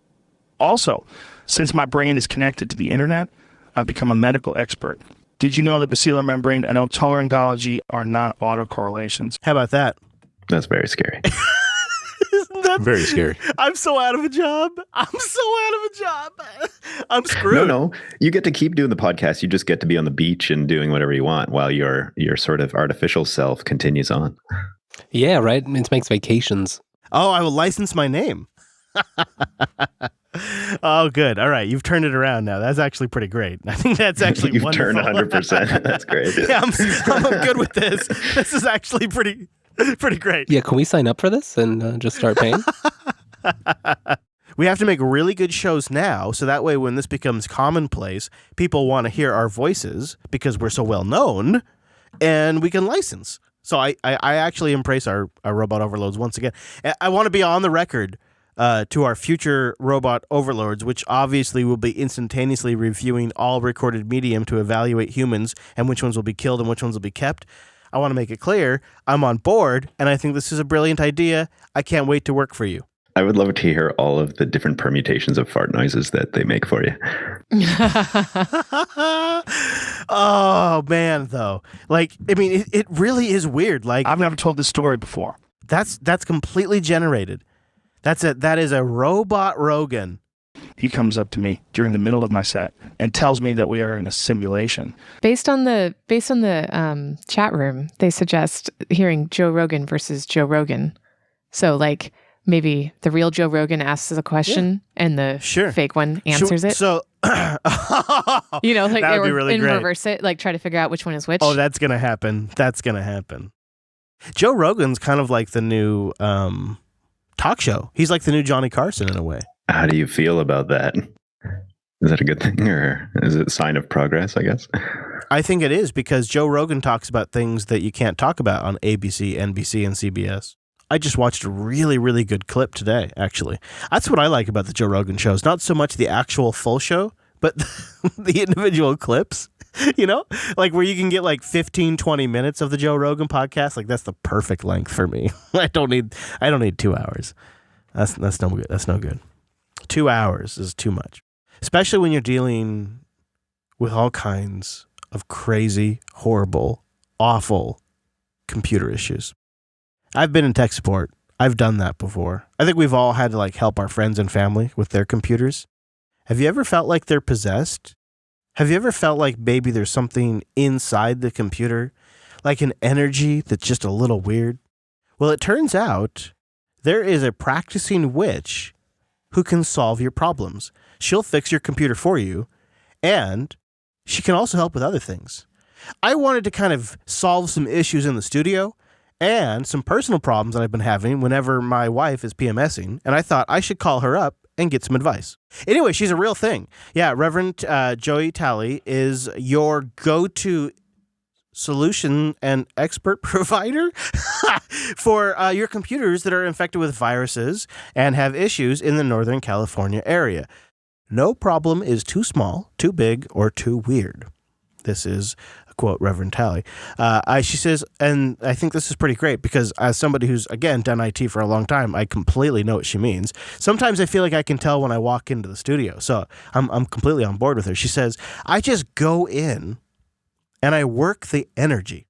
[SPEAKER 11] Also, since my brain is connected to the internet, I've become a medical expert. Did you know that basilar membrane and otolaryngology are not autocorrelations?
[SPEAKER 3] How about that?
[SPEAKER 8] That's very scary.
[SPEAKER 4] Very scary.
[SPEAKER 3] I'm so out of a job. I'm screwed.
[SPEAKER 8] No. You get to keep doing the podcast. You just get to be on the beach and doing whatever you want while your sort of artificial self continues on.
[SPEAKER 6] Yeah, right? It makes vacations.
[SPEAKER 3] Oh, I will license my name. Oh, good. All right. You've turned it around now. That's actually pretty great. I think that's actually
[SPEAKER 8] You've
[SPEAKER 3] wonderful.
[SPEAKER 8] turned 100%. That's great.
[SPEAKER 3] Yeah, I'm good with this. This is actually pretty great.
[SPEAKER 6] Yeah, can we sign up for this and just start paying?
[SPEAKER 3] We have to make really good shows now, so that way when this becomes commonplace, people want to hear our voices because we're so well known, and we can license. So I actually embrace our robot overloads once again. I want to be on the record to our future robot overlords, which obviously will be instantaneously reviewing all recorded medium to evaluate humans and which ones will be killed and which ones will be kept. I want to make it clear I'm on board, and I think this is a brilliant idea. I can't wait to work for you.
[SPEAKER 8] I would love to hear all of the different permutations of fart noises that they make for you.
[SPEAKER 3] Oh, man, though. Like, I mean, it really is weird. Like,
[SPEAKER 11] I've never told this story before.
[SPEAKER 3] That's completely generated. That is a robot Rogan.
[SPEAKER 11] He comes up to me during the middle of my set and tells me that we are in a simulation.
[SPEAKER 5] Based on the chat room, they suggest hearing Joe Rogan versus Joe Rogan. So like maybe the real Joe Rogan asks a question and the fake one answers it.
[SPEAKER 3] So
[SPEAKER 5] like
[SPEAKER 3] that would be really great.
[SPEAKER 5] Reverse it, like try to figure out which one is which.
[SPEAKER 3] Oh, that's gonna happen. Joe Rogan's kind of like the new talk show. He's like the new Johnny Carson in a way.
[SPEAKER 8] How do you feel about that? Is that a good thing, or is it a sign of progress, I guess?
[SPEAKER 3] I think it is, because Joe Rogan talks about things that you can't talk about on ABC, NBC, and CBS. I just watched a really, really good clip today, actually. That's what I like about the Joe Rogan shows. Not so much the actual full show, but the individual clips, like where you can get like 15, 20 minutes of the Joe Rogan podcast. Like that's the perfect length for me. I don't need 2 hours. That's no good. That's no good. 2 hours is too much, especially when you're dealing with all kinds of crazy, horrible, awful computer issues. I've been in tech support. I've done that before. I think we've all had to like help our friends and family with their computers. Have you ever felt like they're possessed? Have you ever felt like maybe there's something inside the computer, like an energy that's just a little weird? Well, it turns out there is a practicing witch who can solve your problems. She'll fix your computer for you, and she can also help with other things. I wanted to kind of solve some issues in the studio and some personal problems that I've been having whenever my wife is PMSing, and I thought I should call her up and get some advice. Anyway, she's a real thing. Yeah, Reverend Joey Talley is your go-to solution and expert provider for your computers that are infected with viruses and have issues in the Northern California area. No problem is too small, too big, or too weird. This is a quote, Reverend Talley. She says, and I think this is pretty great because as somebody who's, again, done IT for a long time, I completely know what she means. Sometimes I feel like I can tell when I walk into the studio. So I'm completely on board with her. She says, I just go in and I work the energy.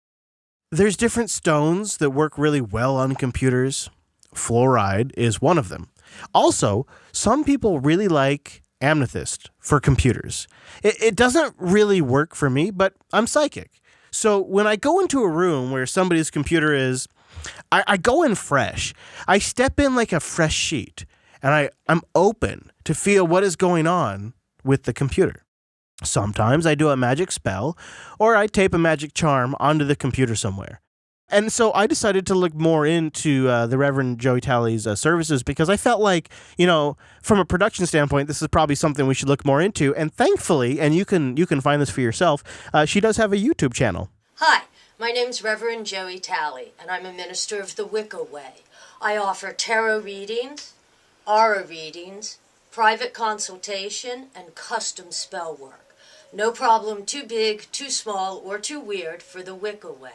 [SPEAKER 3] There's different stones that work really well on computers. Fluoride is one of them. Also, some people really like amethyst for computers. It doesn't really work for me, but I'm psychic. So when I go into a room where somebody's computer is, I go in fresh. I step in like a fresh sheet, and I'm open to feel what is going on with the computer. Sometimes I do a magic spell, or I tape a magic charm onto the computer somewhere. And so I decided to look more into the Reverend Joey Talley's services because I felt like, from a production standpoint, this is probably something we should look more into. And thankfully, and you can find this for yourself, she does have a YouTube channel.
[SPEAKER 12] Hi, my name's Reverend Joey Talley, and I'm a minister of the Wicca Way. I offer tarot readings, aura readings, private consultation, and custom spell work. No problem too big, too small, or too weird for the Wicca Way.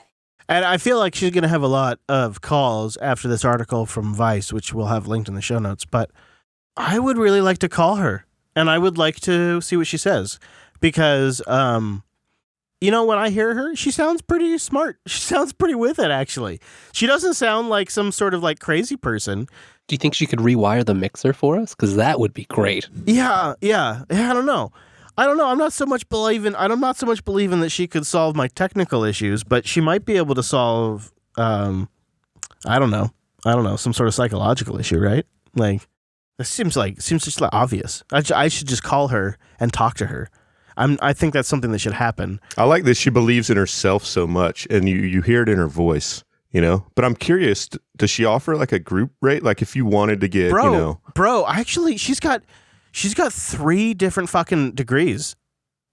[SPEAKER 3] And I feel like she's going to have a lot of calls after this article from Vice, which we'll have linked in the show notes. But I would really like to call her, and I would like to see what she says. Because, when I hear her, she sounds pretty smart. She sounds pretty with it, actually. She doesn't sound like some sort of, crazy person.
[SPEAKER 6] Do you think she could rewire the mixer for us? Because that would be great.
[SPEAKER 3] Yeah. I don't know. I'm not so much believing that she could solve my technical issues, but she might be able to solve, I don't know, some sort of psychological issue, right? Like, it seems just obvious. I should just call her and talk to her. I think that's something that should happen.
[SPEAKER 4] I like that she believes in herself so much, and you hear it in her voice, But I'm curious, does she offer like a group rate? Like if you wanted to get,
[SPEAKER 3] Bro, actually, she's got 3 different fucking degrees.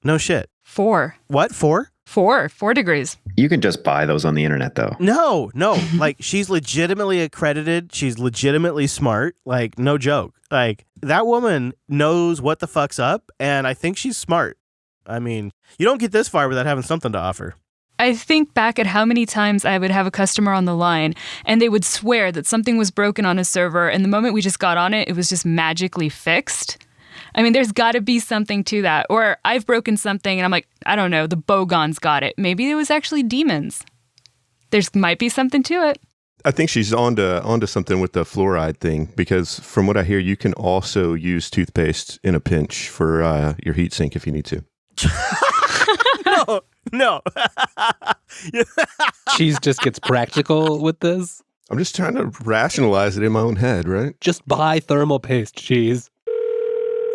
[SPEAKER 3] No shit.
[SPEAKER 7] 4.
[SPEAKER 3] What? 4?
[SPEAKER 7] 4 degrees.
[SPEAKER 8] You can just buy those on the internet, though.
[SPEAKER 3] No. Like, she's legitimately accredited. She's legitimately smart. Like, no joke. Like, that woman knows what the fuck's up, and I think she's smart. I mean, you don't get this far without having something to offer.
[SPEAKER 7] I think back at how many times I would have a customer on the line and they would swear that something was broken on a server, and the moment we just got on it, it was just magically fixed. I mean, there's got to be something to that. Or I've broken something and I'm like, I don't know, the Bogon's got it. Maybe it was actually demons. There's might be something to it.
[SPEAKER 4] I think she's onto something with the fluoride thing, because from what I hear, you can also use toothpaste in a pinch for your heatsink if you need to.
[SPEAKER 3] No.
[SPEAKER 6] Cheese just gets practical with this.
[SPEAKER 4] I'm just trying to rationalize it in my own head, right?
[SPEAKER 6] Just buy thermal paste, Cheese.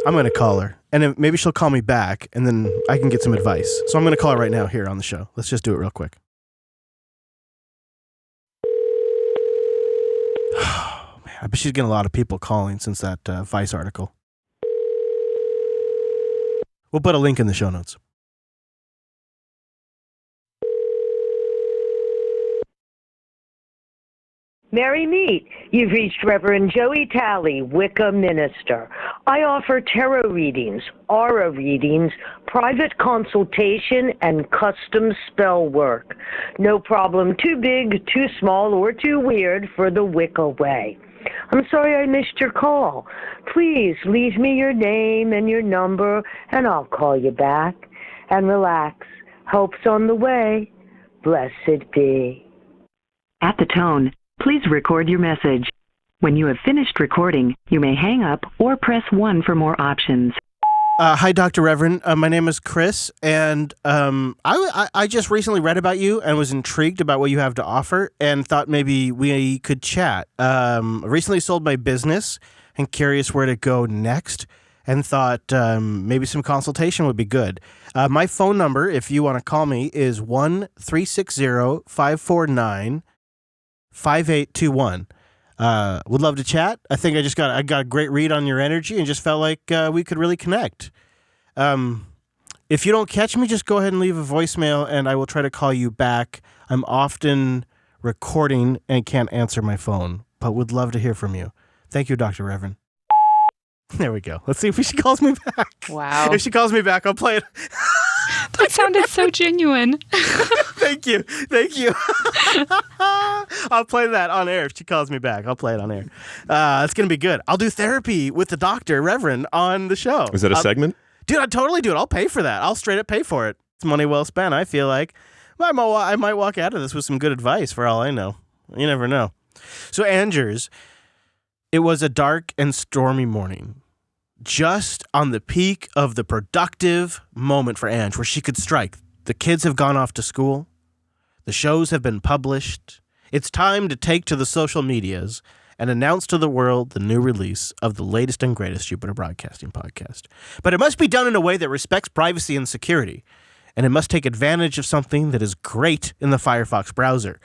[SPEAKER 3] I'm going to call her, and maybe she'll call me back, and then I can get some advice. So I'm going to call her right now here on the show. Let's just do it real quick. Oh, man, I bet she's getting a lot of people calling since that Vice article. We'll put a link in the show notes.
[SPEAKER 13] Merry meet. You've reached Reverend Joey Talley, Wicca minister. I offer tarot readings, aura readings, private consultation, and custom spell work. No problem too big, too small, or too weird for the Wicca way. I'm sorry I missed your call. Please leave me your name and your number, and I'll call you back. And relax. Help's on the way. Blessed be.
[SPEAKER 14] At the tone, please record your message. When you have finished recording, you may hang up or press 1 for more options.
[SPEAKER 3] Hi, Dr. Reverend. My name is Chris, and I just recently read about you and was intrigued about what you have to offer and thought maybe we could chat. I recently sold my business and curious where to go next, and thought maybe some consultation would be good. My phone number, if you want to call me, is 1-360-549-5821. Would love to chat. I think I got a great read on your energy and just felt like we could really connect. If you don't catch me, just go ahead and leave a voicemail and I will try to call you back. I'm often recording and can't answer my phone, but would love to hear from you. Thank you, Dr. Reverend. There we go. Let's see if she calls me back.
[SPEAKER 5] Wow.
[SPEAKER 3] If she calls me back, I'll play it.
[SPEAKER 7] That sounded so genuine.
[SPEAKER 3] Thank you. I'll play that on air if she calls me back. I'll play it on air. It's going to be good. I'll do therapy with the doctor, Reverend, on the show.
[SPEAKER 4] Is that a segment?
[SPEAKER 3] Dude, I'd totally do it. I'll pay for that. I'll straight up pay for it. It's money well spent, I feel like. I might walk out of this with some good advice for all I know. You never know. So, Andrews, it was a dark and stormy morning. just on the peak of the productive moment for Ange where she could strike. The kids have gone off to school. The shows have been published. It's time to take to the social medias and announce to the world the new release of the latest and greatest Jupiter Broadcasting podcast. But it must be done in a way that respects privacy and security. And it must take advantage of something that is great in the Firefox browser.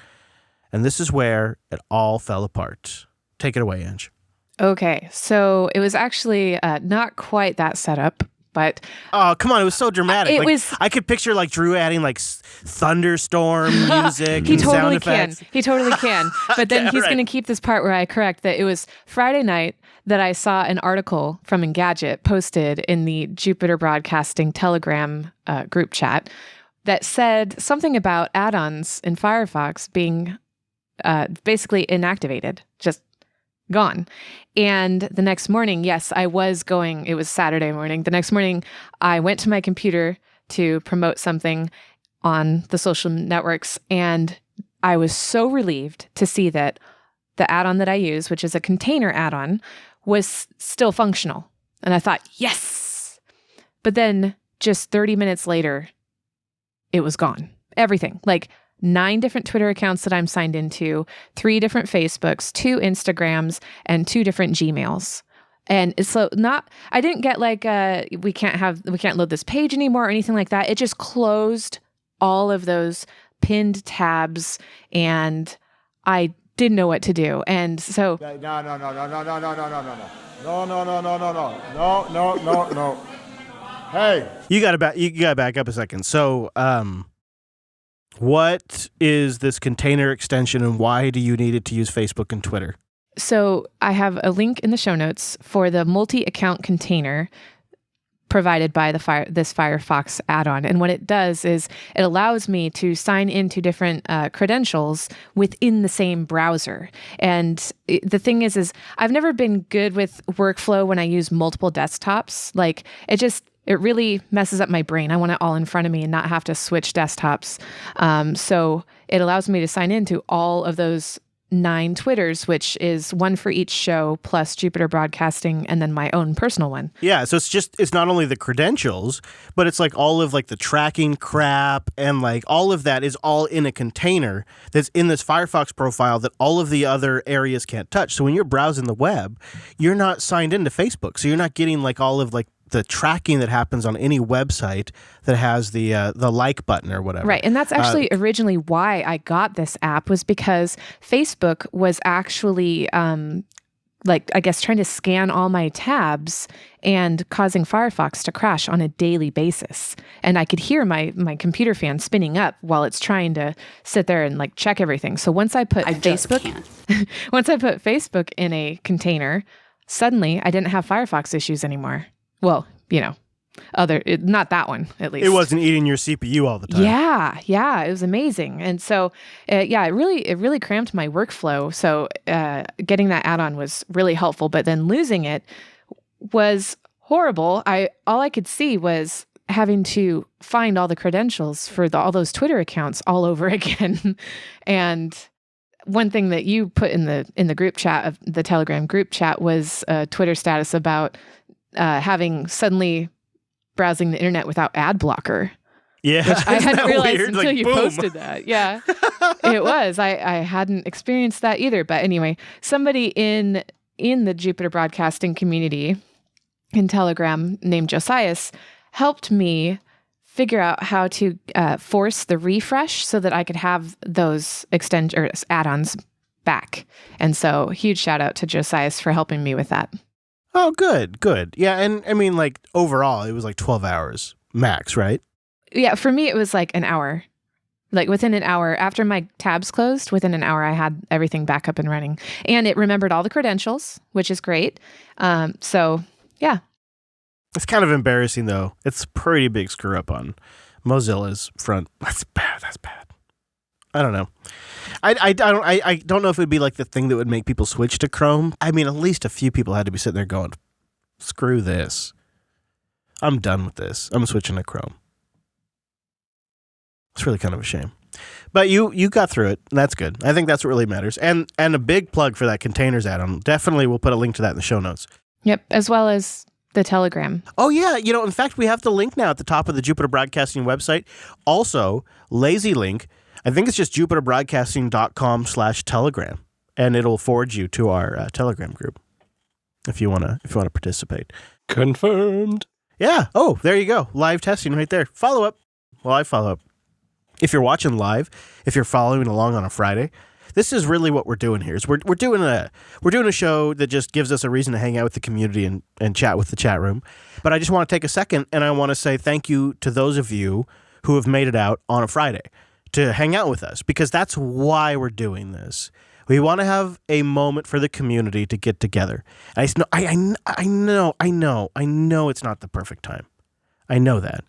[SPEAKER 3] And this is where it all fell apart. Take it away, Ange.
[SPEAKER 5] Okay, so it was actually not quite that setup, but...
[SPEAKER 3] Oh, come on, it was so dramatic.
[SPEAKER 5] It
[SPEAKER 3] like,
[SPEAKER 5] was...
[SPEAKER 3] I could picture like Drew adding like thunderstorm music
[SPEAKER 5] He
[SPEAKER 3] and sound
[SPEAKER 5] totally
[SPEAKER 3] effects.
[SPEAKER 5] can. He totally can. But then
[SPEAKER 3] Yeah,
[SPEAKER 5] he's
[SPEAKER 3] right.
[SPEAKER 5] going to keep this part where I correct that it was Friday night that I saw an article from Engadget posted in the Jupiter Broadcasting Telegram group chat that said something about add-ons in Firefox being basically inactivated, just gone. And the next morning, yes, I was going, it was Saturday morning. The next morning, I went to my computer to promote something on the social networks, and I was so relieved to see that the add-on that I use, which is a container add-on, was still functional. And I thought, yes! But then just 30 minutes later, it was gone. Everything. Like 9 different Twitter accounts that I'm signed into, 3 different Facebooks, 2 Instagrams, and 2 different Gmails. And so I didn't get like, we can't load this page anymore or anything like that. It just closed all of those pinned tabs, and I didn't know what to do. And so
[SPEAKER 15] No. Hey.
[SPEAKER 3] You gotta back up a second. So, what is this container extension, and why do you need it to use Facebook and Twitter?
[SPEAKER 5] So I have a link in the show notes for the multi-account container provided by this Firefox add-on. And what it does is it allows me to sign into different credentials within the same browser. And the thing is I've never been good with workflow when I use multiple desktops. Like it really messes up my brain. I want it all in front of me and not have to switch desktops. So it allows me to sign into all of those 9 Twitters, which is 1 for each show, plus Jupiter Broadcasting, and then my own personal one.
[SPEAKER 3] Yeah, so it's not only the credentials, but it's like all of like the tracking crap, and like all of that is all in a container that's in this Firefox profile that all of the other areas can't touch. So when you're browsing the web, you're not signed into Facebook, so you're not getting like all of like the tracking that happens on any website that has the like button or whatever.
[SPEAKER 5] Right. And that's actually originally why I got this app, was because Facebook was actually trying to scan all my tabs and causing Firefox to crash on a daily basis. And I could hear my computer fan spinning up while it's trying to sit there and like check everything. So once I put once I put Facebook in a container, suddenly I didn't have Firefox issues anymore. Well, not that one, at least.
[SPEAKER 3] It wasn't eating your CPU all the time.
[SPEAKER 5] Yeah, it was amazing. And so, it really cramped my workflow. So getting that add-on was really helpful, but then losing it was horrible. All I could see was having to find all the credentials for all those Twitter accounts all over again. And one thing that you put in the group chat of the Telegram group chat was a Twitter status about having suddenly browsing the internet without ad blocker.
[SPEAKER 3] Yeah.
[SPEAKER 5] Which I hadn't realized
[SPEAKER 3] weird?
[SPEAKER 5] until
[SPEAKER 3] Like,
[SPEAKER 5] you
[SPEAKER 3] boom.
[SPEAKER 5] posted that. Yeah. It was. I hadn't experienced that either. But anyway, somebody in the Jupiter Broadcasting community in Telegram named Josias helped me figure out how to force the refresh so that I could have those add-ons back. And so huge shout out to Josias for helping me with that.
[SPEAKER 3] Oh, good. Yeah, and I mean, like, overall, it was like 12 hours max, right?
[SPEAKER 5] Yeah, for me, it was like an hour. Like, within an hour, after my tabs closed, within an hour, I had everything back up and running. And it remembered all the credentials, which is great. So, yeah.
[SPEAKER 3] It's kind of embarrassing, though. It's a pretty big screw-up on Mozilla's front. That's bad. I don't know. I don't know if it would be like the thing that would make people switch to Chrome. I mean, at least a few people had to be sitting there going, screw this. I'm done with this. I'm switching to Chrome. It's really kind of a shame. But you got through it, and that's good. I think that's what really matters. And a big plug for that containers add-on. Definitely we'll put a link to that in the show notes.
[SPEAKER 5] Yep, as well as The Telegram.
[SPEAKER 3] Oh, yeah. In fact, we have the link now at the top of the Jupiter Broadcasting website. Also, lazy link. I think it's just jupiterbroadcasting.com/telegram. And it'll forward you to our Telegram group if you want to participate.
[SPEAKER 6] Confirmed.
[SPEAKER 3] Yeah. Oh, there you go. Live testing right there. Follow up. Live follow up. If you're watching live, if you're following along on a Friday, this is really what we're doing here. Is we're doing a show that just gives us a reason to hang out with the community and chat with the chat room. But I just want to take a second and I want to say thank you to those of you who have made it out on a Friday to hang out with us, because that's why we're doing this. We want to have a moment for the community to get together. I know it's not the perfect time. I know that.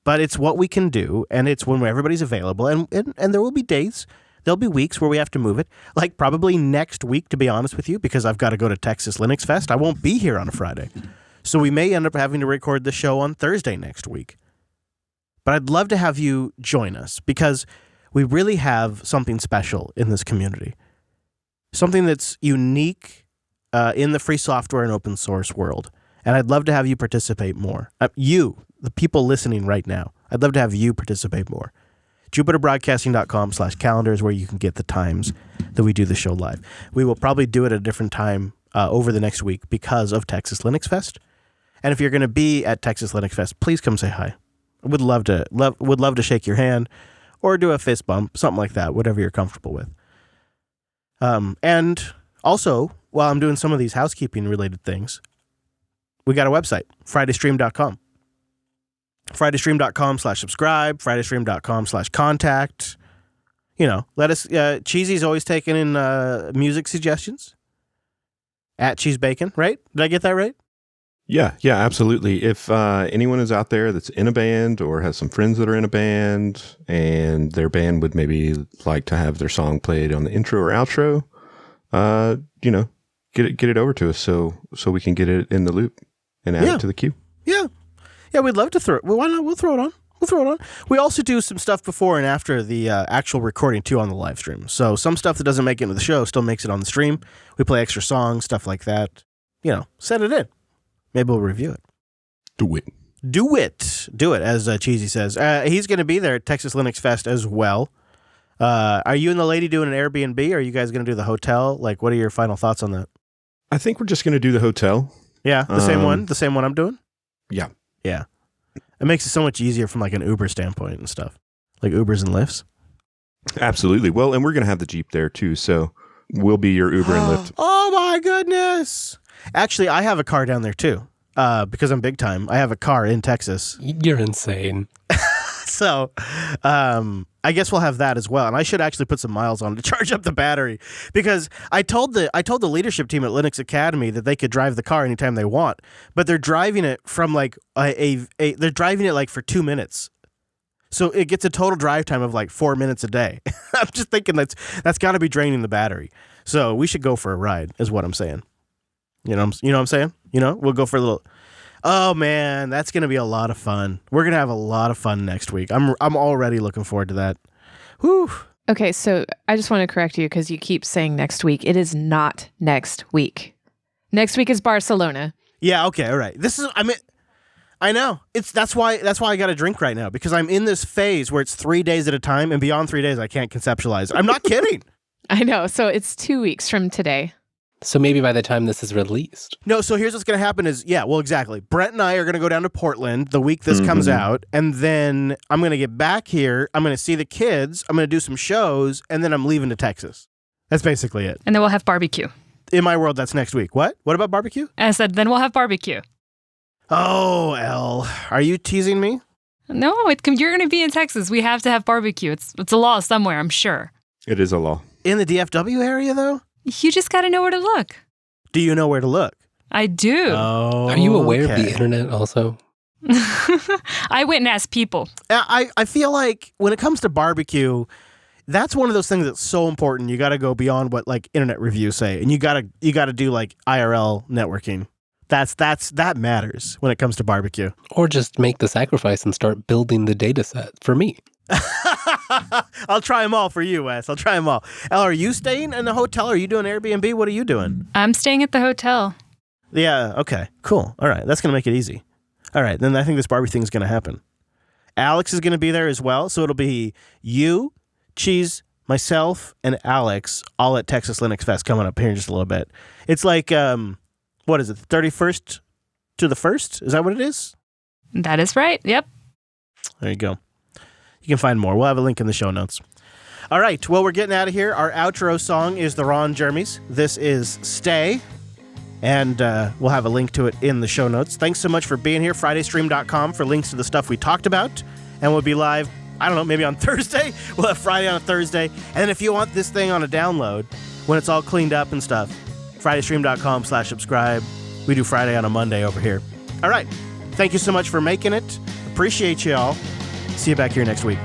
[SPEAKER 3] But it's what we can do, and it's when everybody's available. And there will be days, there'll be weeks where we have to move it. Like probably next week, to be honest with you, because I've got to go to Texas Linux Fest. I won't be here on a Friday. So we may end up having to record the show on Thursday next week. But I'd love to have you join us, because we really have something special in this community. Something that's unique in the free software and open source world. And I'd love to have you participate more. You, the people listening right now, I'd love to have you participate more. JupiterBroadcasting.com/calendar is where you can get the times that we do the show live. We will probably do it at a different time over the next week because of Texas Linux Fest. And if you're going to be at Texas Linux Fest, please come say hi. Would love to shake your hand or do a fist bump, something like that, whatever you're comfortable with. And also, while I'm doing some of these housekeeping related things, we got a website, FridayStream.com. FridayStream.com/subscribe, FridayStream.com/contact. Let us, Cheesy's always taking in music suggestions. At Cheese Bacon, right? Did I get that right?
[SPEAKER 4] Yeah, absolutely. If anyone is out there that's in a band or has some friends that are in a band and their band would maybe like to have their song played on the intro or outro, get it over to us so we can get it in the loop and add it to the queue.
[SPEAKER 3] Yeah, we'd love to throw it. Well, why not? We'll throw it on. We also do some stuff before and after the actual recording, too, on the live stream. So some stuff that doesn't make it into the show still makes it on the stream. We play extra songs, stuff like that. Send it in. Maybe we'll review it.
[SPEAKER 4] Do it, as Cheesy says. He's going to be there at Texas Linux Fest as well. Are you and the lady doing an Airbnb, or are you guys going to do the hotel? Like, what are your final thoughts on that?
[SPEAKER 8] I think we're just going to do the hotel.
[SPEAKER 3] Yeah, the same one I'm doing?
[SPEAKER 8] Yeah.
[SPEAKER 3] Yeah. It makes it so much easier from like an Uber standpoint and stuff. Like Ubers and Lyfts.
[SPEAKER 8] Absolutely. Well, and we're going to have the Jeep there too, so we'll be your Uber and Lyft.
[SPEAKER 3] Oh my goodness. Actually, I have a car down there too. Because I'm big time. I have a car in Texas.
[SPEAKER 6] You're insane.
[SPEAKER 3] So, I guess we'll have that as well. And I should actually put some miles on to charge up the battery, because I told the leadership team at Linux Academy that they could drive the car anytime they want, but they're driving it from like they're driving it like for 2 minutes. So it gets a total drive time of like 4 minutes a day. I'm just thinking that's got to be draining the battery. So we should go for a ride, is what I'm saying. You know what I'm saying? We'll go for a little. Oh man, that's going to be a lot of fun. We're going to have a lot of fun next week. I'm already looking forward to that. Whew.
[SPEAKER 5] Okay, so I just want to correct you because you keep saying next week. It is not next week. Next week is Barcelona.
[SPEAKER 3] Yeah, okay, all right. I know. That's why I got a drink right now, because I'm in this phase where it's 3 days at a time, and beyond 3 days I can't conceptualize. I'm not kidding.
[SPEAKER 5] I know. So it's 2 weeks from today.
[SPEAKER 6] So maybe by the time this is released.
[SPEAKER 3] No, so here's what's going to happen is, exactly. Brent and I are going to go down to Portland the week this comes out, and then I'm going to get back here. I'm going to see the kids. I'm going to do some shows, and then I'm leaving to Texas. That's basically it.
[SPEAKER 7] And then we'll have barbecue.
[SPEAKER 3] In my world, that's next week. What? What about barbecue?
[SPEAKER 7] I said, then we'll have barbecue.
[SPEAKER 3] Oh, Elle. Are you teasing me?
[SPEAKER 7] No, you're going to be in Texas. We have to have barbecue. It's a law somewhere, I'm sure.
[SPEAKER 8] It is a law.
[SPEAKER 3] In the DFW area, though?
[SPEAKER 7] You just got to know where to look.
[SPEAKER 3] Do you know where to look?
[SPEAKER 7] I do.
[SPEAKER 3] Oh,
[SPEAKER 6] are you aware of the internet also?
[SPEAKER 7] I went and asked people.
[SPEAKER 3] I feel like when it comes to barbecue, that's one of those things that's so important. You got to go beyond what like internet reviews say, and you got to do like IRL networking. That matters when it comes to barbecue.
[SPEAKER 6] Or just make the sacrifice and start building the data set for me.
[SPEAKER 3] I'll try them all for you, Wes. I'll try them all. Elle, are you staying in the hotel? Are you doing Airbnb? What are you doing?
[SPEAKER 7] I'm staying at the hotel.
[SPEAKER 3] Yeah, okay, cool. All right, that's going to make it easy. All right, then I think this Barbie thing is going to happen. Alex is going to be there as well, so it'll be you, Cheese, myself, and Alex all at Texas Linux Fest coming up here in just a little bit. It's like, what is it, 31st to the 1st? Is that what it is?
[SPEAKER 7] That is right. Yep.
[SPEAKER 3] There you go. You can find more. We'll have a link in the show notes. All right, well, we're getting out of here. Our outro song is the Ron Jeremy's. This is Stay. And we'll have a link to it in the show notes. Thanks so much for being here. FridayStream.com for links to the stuff we talked about. And we'll be live, I don't know, maybe on Thursday. We'll have Friday on a Thursday. And then if you want this thing on a download, when it's all cleaned up and stuff, FridayStream.com/subscribe. We do Friday on a Monday over here. All right. Thank you so much for making it. Appreciate you all. See you back here next week.